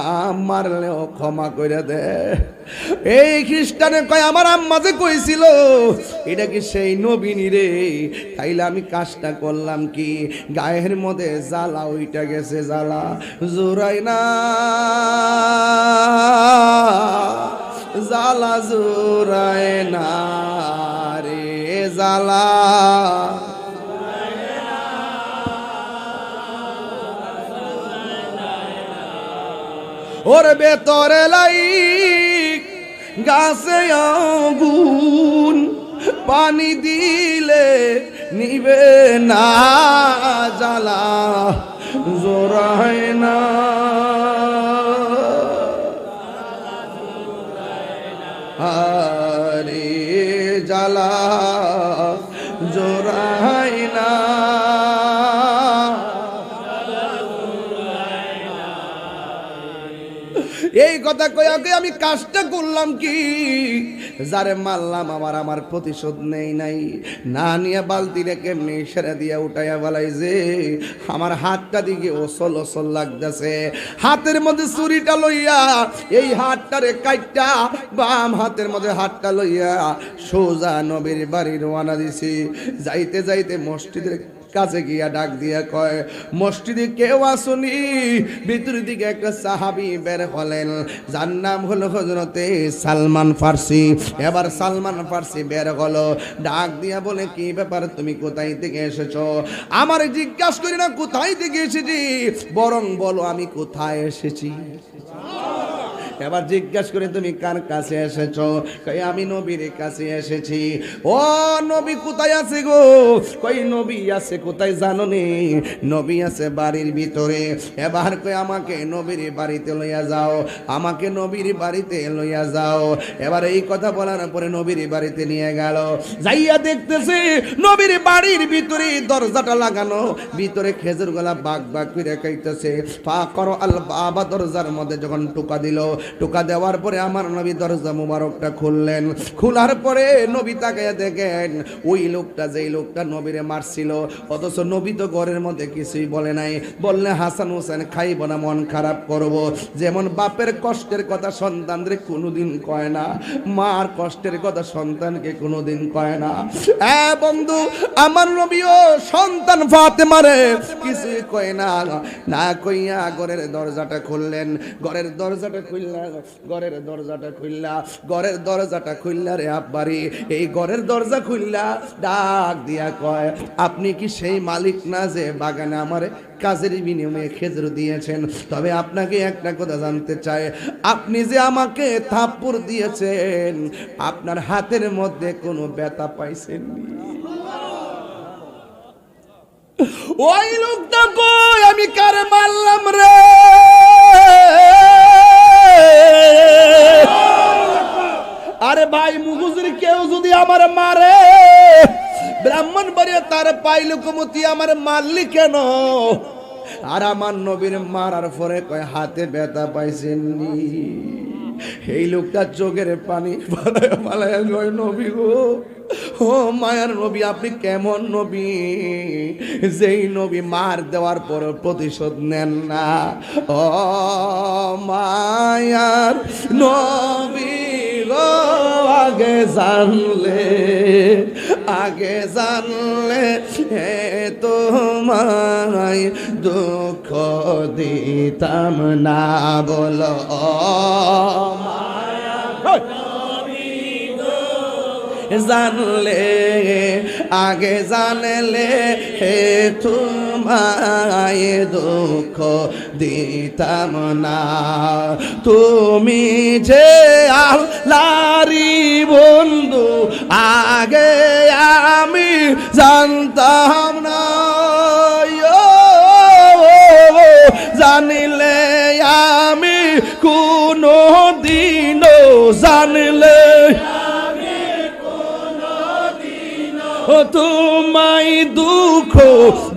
মারলেও ক্ষমা করে দেয়। এই খ্রিস্টানে কয় আমার আম্মা যে কইছিল এটা কি সেই নবীনী রে? তাইলে আমি কাজটা করলাম কি, গায়ের মধ্যে জ্বালা ওইটা গেছে, জ্বালা জোরাই না, জ্বালা জোরাই না রে, জ্বালা ওর ভেতরে লাই গাছে আগুন, পানি দিলে নিবে না, জ্বালা জোরায় না, আরে জ্বালা জোরায় না। এই এই কথা কই আগে আমি কাজটা করলাম কি, যারে মারলাম আমার প্রতিশোধ নেই নাই, না নিয়ে বালতি রেখে এমনি সেরে দিয়ে উঠাইয়া বলাই যে আমার হাতটা দিকে ওসল ওসল লাগতেছে। হাতের মধ্যে ছুরিটা লইয়া এই হাতটারে কাইটটা বাম হাতের মধ্যে হাতটা লইয়া সোজা নবীর বাড়ি রওনা দিছি। যাইতে যাইতে মসজিদের কাছে গিয়া ডাক দিয়া কয়, মসজিদে কেউ আসুনি? ভিতর দিকে একটা সাহাবী বের হলেন, যার নাম হলো হযরতে সালমান ফার্সি। এবার সালমান ফার্সি বের হলো, ডাক দিয়া বলে, কি ব্যাপার, তুমি কোথায় থেকে এসেছো? আমার জিজ্ঞাসা করি না কোথায় থেকে এসেছি, বরং বলো আমি কোথায় এসেছি। এবার জিজ্ঞাসা করে, তুমি কার কাছে এসেছো? কই আমি নবীর কাছে এসেছি। ও নবী কোথায় আছে গো? কই নবী আছে কোথায় জানো নি? নবী আছে বাড়ির ভিতরে। এবার কই আমাকে নবীর বাড়িতে লইয়া যাও, আমাকে নবীর বাড়িতে লইয়া যাও। এবার এই কথা বলার পরে নবীর বাড়িতে নিয়ে গেল। যাইয়া দেখতেছে নবীর বাড়ির ভিতরে দরজাটা লাগানো, ভিতরে খেজুর গলা বাগ বাগ করে খাইতেছে। ফাকর আল বাবা, দরজার মধ্যে যখন টোকা দিল, টোকা দেওয়ার পরে আমার নবী দরজা মুবারকটা খুললেন। খোলার পরে নবী তাকায়া দেখেন ওই লোকটা, যেই লোকটা নবীরে মারছিল, অথচ নবী তো ঘরের মধ্যে কিছুই বলে নাই। বললে হাসান হোসেন খাইব না, মন খারাপ করব। যেমন বাপের কষ্টের কথা সন্তানরে কোনোদিন কয় না, মার কষ্টের কথা সন্তানকে কোনোদিন কয় না। বন্ধু, আমার নবীও সন্তান ফাতেমারে কিছুই কয় না। না কইয়া ঘরের দরজাটা খুললেন। ঘরের দরজাটা খুললা রে আব্বারি, এই ঘরের দরজা খুললা ডাক দিয়া কয়, আপনি কি সেই মালিক না যে বাগানে আমার কাজের বিনিময়ে খেজুর দিয়েছেন? তবে আপনাকে একটা কথা জানতে চাই, আপনি যে আমাকে থাপ্পড় দিয়েছেন, আপনার হাতের মধ্যে কোনো ব্যথা পাইছেন? ওই লোকটা কই, আমি কারে মারলাম রে? আরে ভাই, মুগুজের কেউ যদি আমার মারে, ব্রাহ্মণবাড়িয়া তার পাইল কমতি, আমার মারলি কেন? আর আমার নবীর মারার পরে কয় হাতে ব্যথা পাইছেননি। এই লোকটা চোখের পানি পালায় কয়, নবী গো, ও মায়ার নবী, আপনি কেমন নবী, যেই নবী মার দেওয়ার পর প্রতিশোধ নেন না? ও মায়ার নবী গো, আগে জানলে হে তোমায় দুঃখ দিতাম না। বলো জানলে, আগে জানলে হে তোমায় দুঃখ দিতাম না। তুমি যে আল্লাহরি বন্ধু, আগে আমি জানতাম না। জানিলে আমি কোনো দিনও, জানলে তোমায় দুঃখ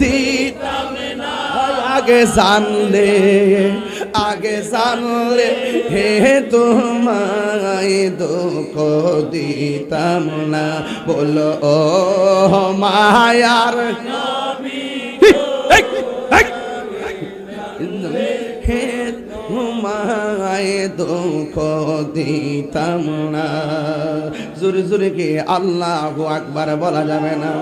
দিতাম না। আগে জানলে হে তোমায় দুঃখ দিতাম না। বলো ও মায়ার নবী, হে তোমায় দুঃখ দিতাম না। জোরে জোরে কে আল্লাহু আকবার বলা যাবে না?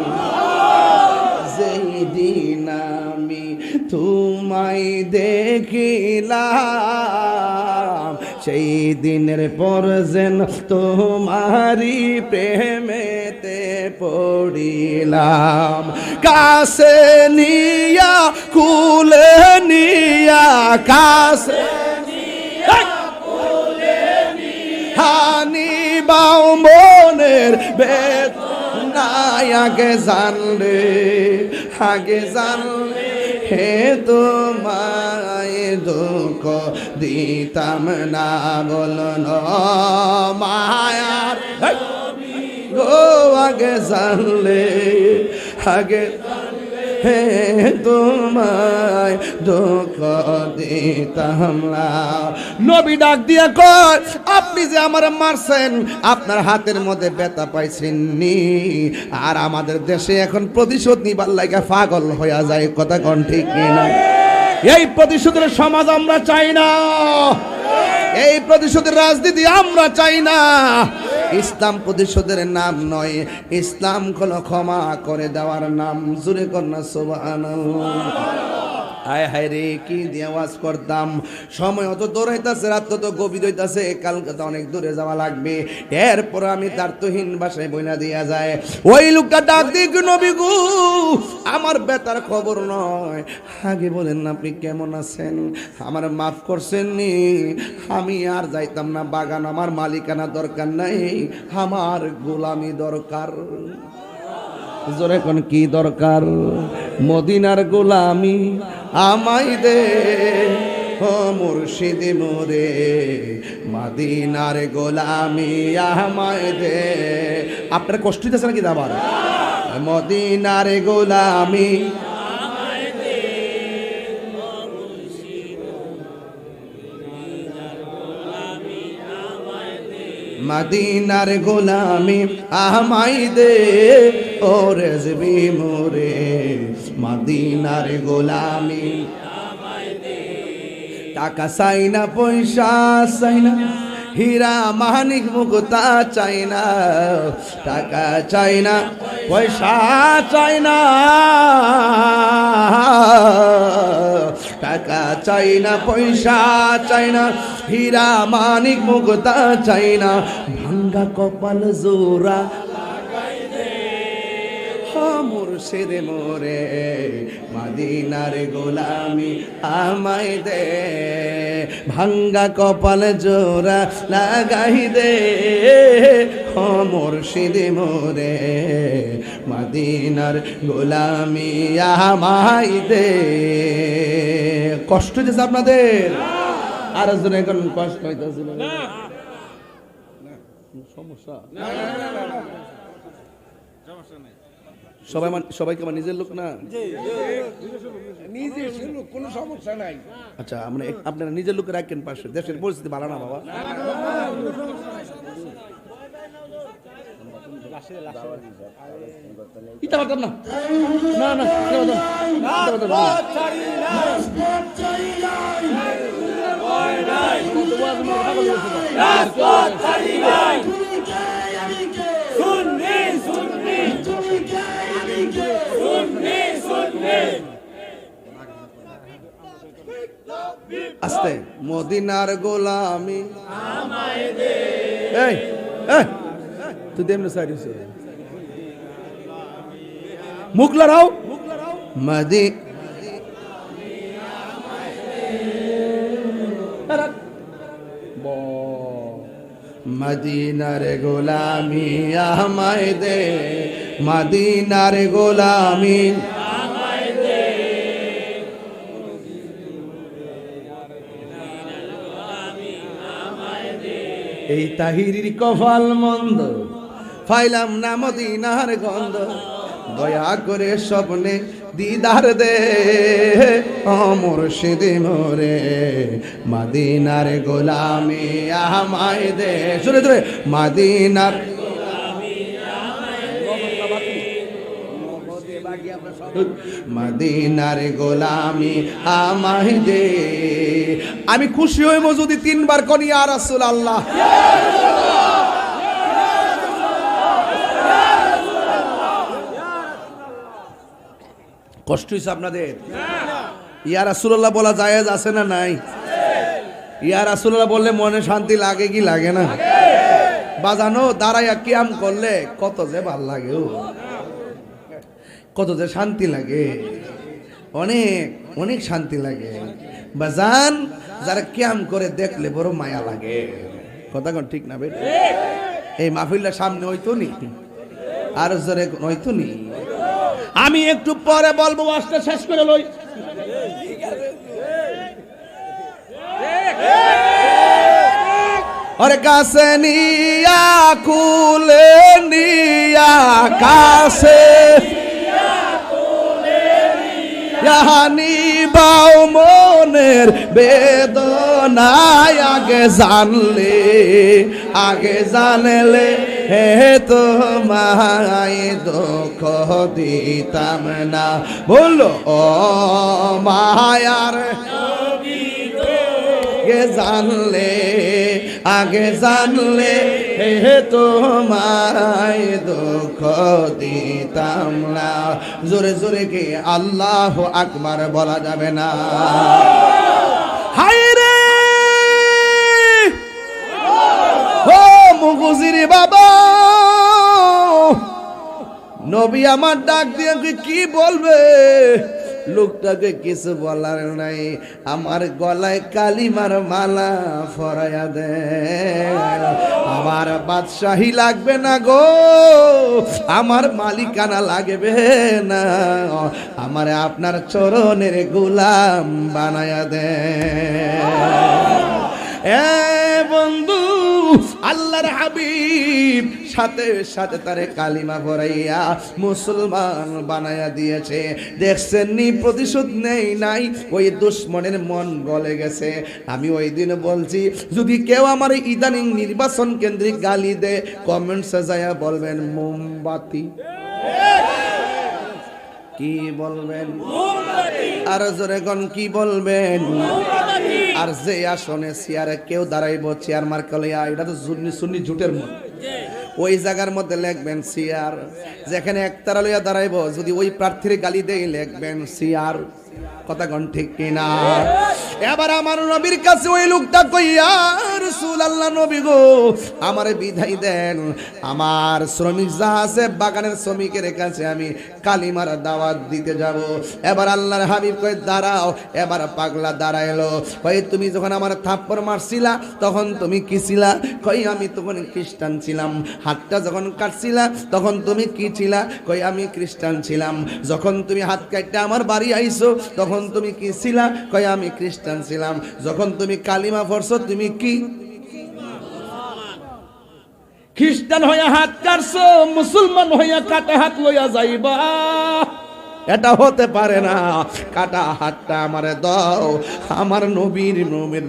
যেই দিন আমি তোমায় দেখিলাম, সেই দিনের পর যেন তোমারি প্রেমেতে পড়িলাম। কাছে নিয়া কুলে নিয়া, কাছে হানি বাউ মনের বেদনা। আগে জানলে হে তোমায় দুঃখ দিতাম না। বলো মায়ার গো, আগে জানলে হে তোমায় দুঃখ দিতাম না। নবী ডাক দিয়া কয়, আপনি যে আমার মারছেন, আপনার হাতের মধ্যে ব্যথা পাইছেন নি, আর আমাদের দেশে এখন প্রতিশোধ নিবার লাগা পাগল হইয়া যায়। কথা কোন ঠিক কিনা? এই প্রতিশোধের সমাজ আমরা চাই না, এই প্রতিশোধের রাজনীতি আমরা চাই না। ইসলাম প্রতিশোধের নাম নয়, ইসলাম হলো ক্ষমা করে দেওয়ার নাম। জোরে কন্যা সুবহানাল্লাহ। হায় হায় রে, কি দিয়ে আওয়াজ করতাম। সময় অত দৌড়াইতেছে, রাত তত গভীর হইতাছে, কালকে তো অনেক দূরে যাওয়া লাগবে। এরপর আমি তার তহিন ভাষায় বইনা দিয়া যায়, ওই লোকটা ডাক দিয়ে, নবী গো আমার বেতার খবর নয়, আগে বলেন না আপনি কেমন আছেন, আমার মাফ করছেন নি, আমি আর যাইতাম না বাগান, আমার মালিকানা দরকার নাই, আমার গোলামি দরকার। জোরে কোন কি দরকার? মদিনার গোলামি আমায় দে ও মুর্শিদ মোরে, মদিনার গোলামি আমায় দে। আপনার কষ্ট দিতেছে নাকি দাবার? মদিনার গোলামি মদিনার গোলামি আমায় দে ও রেজবি মোরে, মদিনার গোলামি আমায় দে। টাকা চাই না, পয়সা চাই না, হীরা মানিক মুক্তা চাই না, টাকা চাই না, পয়সা চাই না, টাকা চাই না, পয়সা চাই না, হীরা মানিক মুক্তা চাই না, ভাঙ্গা কপাল জোড়া লাগাই দে মুর্শিদ মোরে, মদিনার গোলামি আমায় দে, ভাঙ্গা কপাল জোড়া লাগাই দে মুর্শিদ মোরে, মদিনার গোলামি আমায় দে। কষ্ট হইতেছে আপনাদের? আর জন এখন কষ্ট হইতেছিল না, সমস্যা সবাইকে আমার নিজের লোক না, নিজের লোক, কোনো সমস্যা নাই। আচ্ছা, আমরা আপনারা নিজের লোকের রাখেন পাশে, দেশের পরিস্থিতি ভালো না বাবা। ইটা পারতাম না, না না আস্তে, মদিনার গোলামি আমায় দে। এই তুই দেমনে সাইরিস মুখ লড়াও, মদি মদিনার গোলামি আমায় দে, মদিনার গোলামি আমায় দে। এই তাহিরির কপাল মন্দ, ফাইলাম না মদিনার গন্ধ, দয়া করে স্বপ্নে দিদার দে ও মুর্শিদ মোরে, মদিনার গোলামি আমায় দে। জোরে জোরে, মদিনার মদিনার গোলামি আমায় দে। আমি খুশি হইব যদি তিনবার করি ইয়া রাসূলুল্লাহ। কষ্ট হইছে আপনাদের? ইয়া রাসূলুল্লাহ বলা জায়েজ আছে না নাই? ইয়া রাসূলুল্লাহ বললে মনে শান্তি লাগে কি লাগে না? বাজানো দাঁড়াইয়া কিয়াম করলে কত যে ভাল লাগে, কত যে শান্তি লাগে, অনেক অনেক শান্তি লাগে বাজান। যারা কিয়াম করে দেখলে বড় মায়া লাগে। কথা কোন ঠিক না বেটা? এই মাহফিলটা সামনে হইতো নি, আর জোরে হইতো নি। আমি একটু পরে বলবো, ওয়াজটা শেষ করে লই। और कासे निया कुले निया कासे জানিবাও মনের বেদনায় আগে জানলে হে তোমায় দুঃখ দিতাম না। বললো ও মায়ার আগে জানলে হে তোমায় দুঃখ দিতাম না। জোরে জোরে কে আল্লাহ আকবার বলা যাবে না? হায় রে ও মুগুজিরি বাবা, নবী আমার ডাক দিয়ে কি বলবে? লোকটাকে কিছু বলার নাই, আমার গলায় কালিমার মালা পরাইয়া দে। আমার বাদশাহী লাগবে না গো, আমার মালিকানা লাগবে না, আমারে আপনার চরণের গোলাম বানায়া দে। এ বন্ধু, আল্লাহর হাবিব সাথে সাথে তারে কালিমা পড়াইয়া মুসলমান বানায়া দিয়েছে। দেখছেন নি, প্রতিশোধ নেই নাই, ওই দুশ্মনের মন গলে গেছে। আমি ওই দিন বলছি, যদি কেউ আমার ইদানিং নির্বাচন কেন্দ্রিক গালি দে, কমেন্টসে যায়া বলবেন মোমবাতি। কি বলবেন? আর জোরে গন কি বলবেন? আর যে আসনে চেয়ারে কেউ দাঁড়াইব, চেয়ার মার্কালে এটা তো সুন্নি জুটের মত, ওই জায়গার মধ্যে লিখবেন চেয়ার। যেখানে একতারা লইয়া দাঁড়াইব, যদি ওই প্রার্থীর গালি দেই লিখবেন চেয়ার। কথা গন ঠিক কিনা? এবার আমার নবীর কাছে ওই লোকটা কইয়া, রাসূলুল্লাহ নবী গো আমারে বিদায় দেন, আমার শ্রমিক যা আছে বাগানের শ্রমিকের কাছে আমি কালিমার দাওয়াত দিতে যাব। এবার আল্লাহর হাবিব কই দাঁড়াও। এবার পাগলা দাঁড়াইলো। কই তুমি যখন আমার থাপ্পড় মারছিলা তখন তুমি কি ছিলা? কই আমি তখন খ্রিস্টান ছিলাম। হাতটা যখন কাটছিলা তখন তুমি কি ছিলা? কই আমি খ্রিস্টান ছিলাম। যখন তুমি হাত কাটতে আমার বাড়ি আইছো তখন তুমি কি ছিলা? কই আমি খ্রিস্টান ছিলাম। যখন তুমি কালিমা পড়ছো তুমি কি? খ্রিস্টান হইয়া হাত কাটছো, মুসলমান হইয়া কাটা হাত লইয়া যাইবা? এটা হতে পারে না। কাটা হাতটা আমারে দাও, আমার নবীর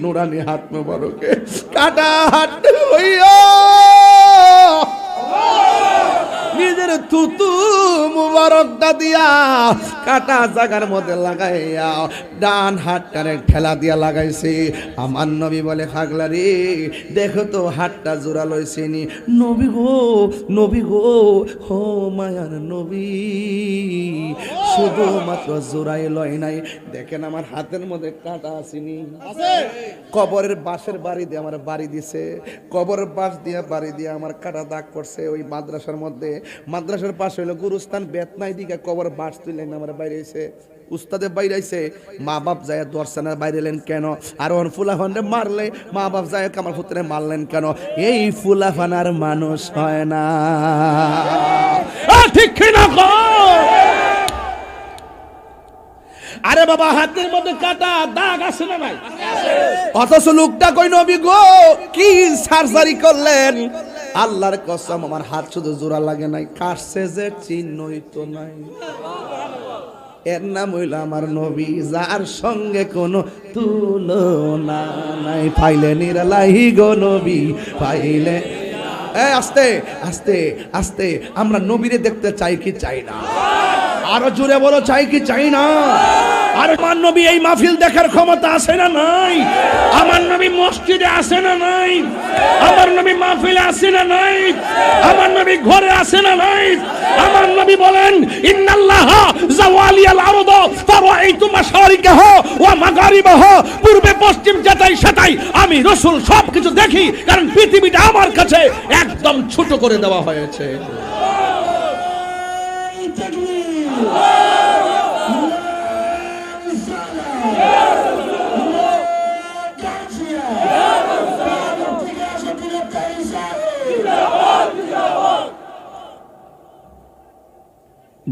নুরানি হাত মোবারকে কাটা হাত হইয়া নিজের থুতু মুবারকটা দিয়া কাটা জায়গার মধ্যে লাগাইয়া ডান হাতটারে ঠেলা দিয়া লাগাইছে। আমার নবী বলে, পাগলা রে দেখো তো হাতটা জোড়া লইছেনি। নবী গো হো মায়ার নবী, শুধুমাত্র জোড়াই লয় নাই, দেখেন আমার হাতের মধ্যে কাটা আসেনি। কবরের বাঁশের বাড়ি দিয়ে আমার বাড়ি দিছে, কবরের বাঁশ দিয়ে বাড়ি দিয়ে আমার কাটা দাগ করছে। ওই মাদ্রাসার মধ্যে, মাদ্রাসার পাশে হইলো গুরুস্থান, বেতনাই দিকে কবর বাঁশ তুলে আমার বাইরে এসে উস্তাদে বাইরে আইছে। মা বাপ যায় দর্শনের বাইরে এলেন কেন? আর ওর ফুলাফানরে মারলে মা বাপ যায় আমার পুত্রে মারলেন কেন? এই ফুলাফানার মানুষ হয় না। ঠিক কিনা? আরে বাবা, হাতের মধ্যে কাটা দাগ আছে না নাই? অথচ লোকটা কই নবী গো কি সার্জারি করলেন? আল্লাহর কসম আমার হাত শুধু জোড়া লাগে নাই, কাটছে যে চিহ্নই তো নাই। এর নাম হইল আমার নবী, যার সঙ্গে কোনো তুলনা নাই। পাইলে নিরালাই গো নবী, পাইলে। আস্তে আস্তে আস্তে, আমরা নবীরে দেখতে চাই কি চাই না? আরো জোরে বলো, চাই কি চাই না? আর আমার নবী এই মাহফিল দেখার ক্ষমতা আছে না নাই? আমার নবী মসজিদে আছে না নাই? আমার নবী মাহফিলে আছে না নাই? আমার নবী ঘরে আছে না নাই? আমার নবী বলেন, ইন্নাল্লাহা জাওয়ালিয়াল আরদ ফারাআইতু মাশারিকাহা ওয়া মাগারিবাহা, পূর্বে পশ্চিম যেটাই সেটাই আমি রাসূল সবকিছু দেখি, কারণ পৃথিবীটা আমার কাছে একদম ছোট করে দেওয়া হয়েছে।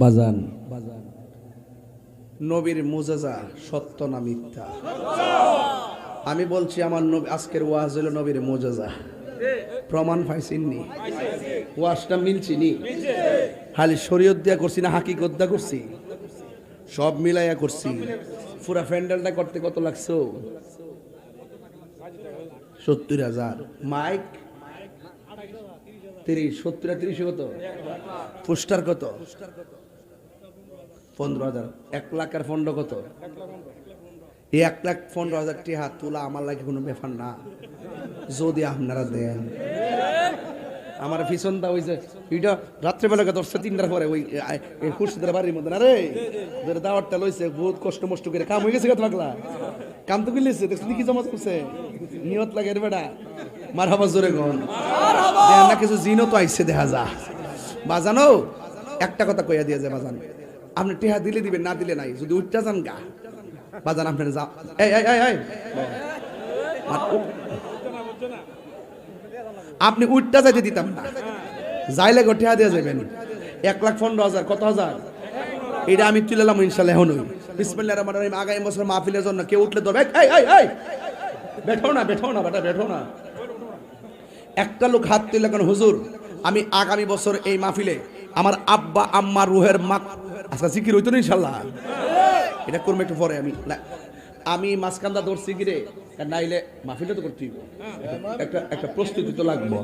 বাজান, নবীর মুজিজা সত্য না মিথ্যা? আমি বলছি আমার নবী, আজকের ওয়াজ হলো নবীর মুজিজা। প্রমাণ পাইছিনি? ওয়াজটা মিলছিনি? খালি শরীয়ত দিয়া করছি না হাকিকত দিয়া করছি? সব মিলাইয়া করছি। পুরা প্যান্ডেলটা করতে কত লাগছে? 70,000। মাইক 30, 70 আর 30 কত? পোস্টার কত? 15,000। 1 লাখ আর 15 কত? 1,15,000 টাকা তোলা আমার লাগে কোনো ব্যাপার না, যদি আপনারা দেন। আমার পিছনটা ওই যে এটা রাত্রেবেলা 10টা 3টার পরে ওই খুশিদের বাড়ির মধ্যে না রে দাওয়ারটা লইছে, বহুত কষ্ট মষ্ট করে কাম হয়ে গেছে। পাগলা কাম তো করলেছে, দেখছি কি জমা করছে, নিয়ত লাগে রে বেটা। মার হাবা জোরে গন না, কিছু জিনও তো আইসে দেখা যা। বাজানো একটা কথা কইয়া দিয়ে যায় বাজান, আপনি টেহা দিলে দিবেন, না দিলে নাই। যদি উঠটা যান গা বাজান আপনার যা, আপনি উঠটা যাইতে দিতাম না, যাইলে গোটেহা দিয়ে যাবেন। 1,15,000 কত হাজার? এটা আমি তুলেলাম ইনশাল্লাহ এখনই। বিসমিল্লাহির রহমানির রহিম। আগামী বছর মাহফিলের জন্য কেউ উঠলে ধরবে, বেঠো না বেটা, বেঠো না। একটা লোক হাত তুললে কেন? হুজুর আমি আগামী বছর এই মাহফিলে আমার আব্বা আম্মা রুহের মা আচ্ছা জিকির হইতো না ইনশাল্লাহ, এটা করবো একটু পরে। আমি মাঝখানটা ধরছি গিরে, নাইলে মাহফিলটা তো করতে একটা প্রস্তুতি তো লাগবো।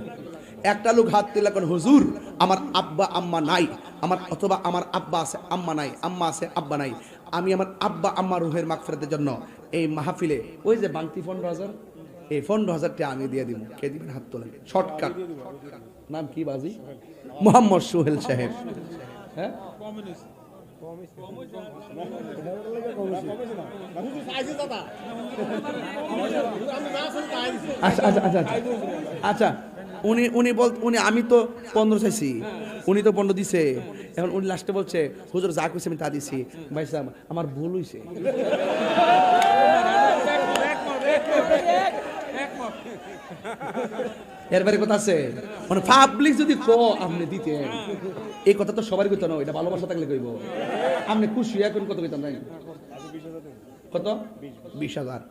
একটা লোক হাত তুলে কেন? হুজুর আমার আব্বা আম্মা নাই, আমার অথবা আমার আব্বা আছে আম্মা নাই, আম্মা আছে আব্বা নাই, আমি আমার আব্বা আম্মা রুহের মাগফিরাতের জন্য এই মাহফিলে ওই যে বাংতি 15,000, এই 15,000 টাকা আমি দিয়ে দিব। কে দিবেন? হাত তোলেন। শর্টকাট নাম কি বাজি? মোহাম্মদ সোহেল সাহেব। হ্যাঁ আচ্ছা, উনি আমি তো 15 চাইছি, উনি তো 15 দিছে। এখন উনি লাস্টে বলছে হুজুর যা কইছে আমি তা দিছি। ভাই সাহেব আমার ভুল হইছে। এরবারে কথা আছে মানে পাবলিক যদি আপনি দিতেন, এই কথা তো সবারই কইতো না, এটা ভালোবাসা থাকলে কইব। আপনি খুশি এখন কত কইতাম নাই? কত? 20,000।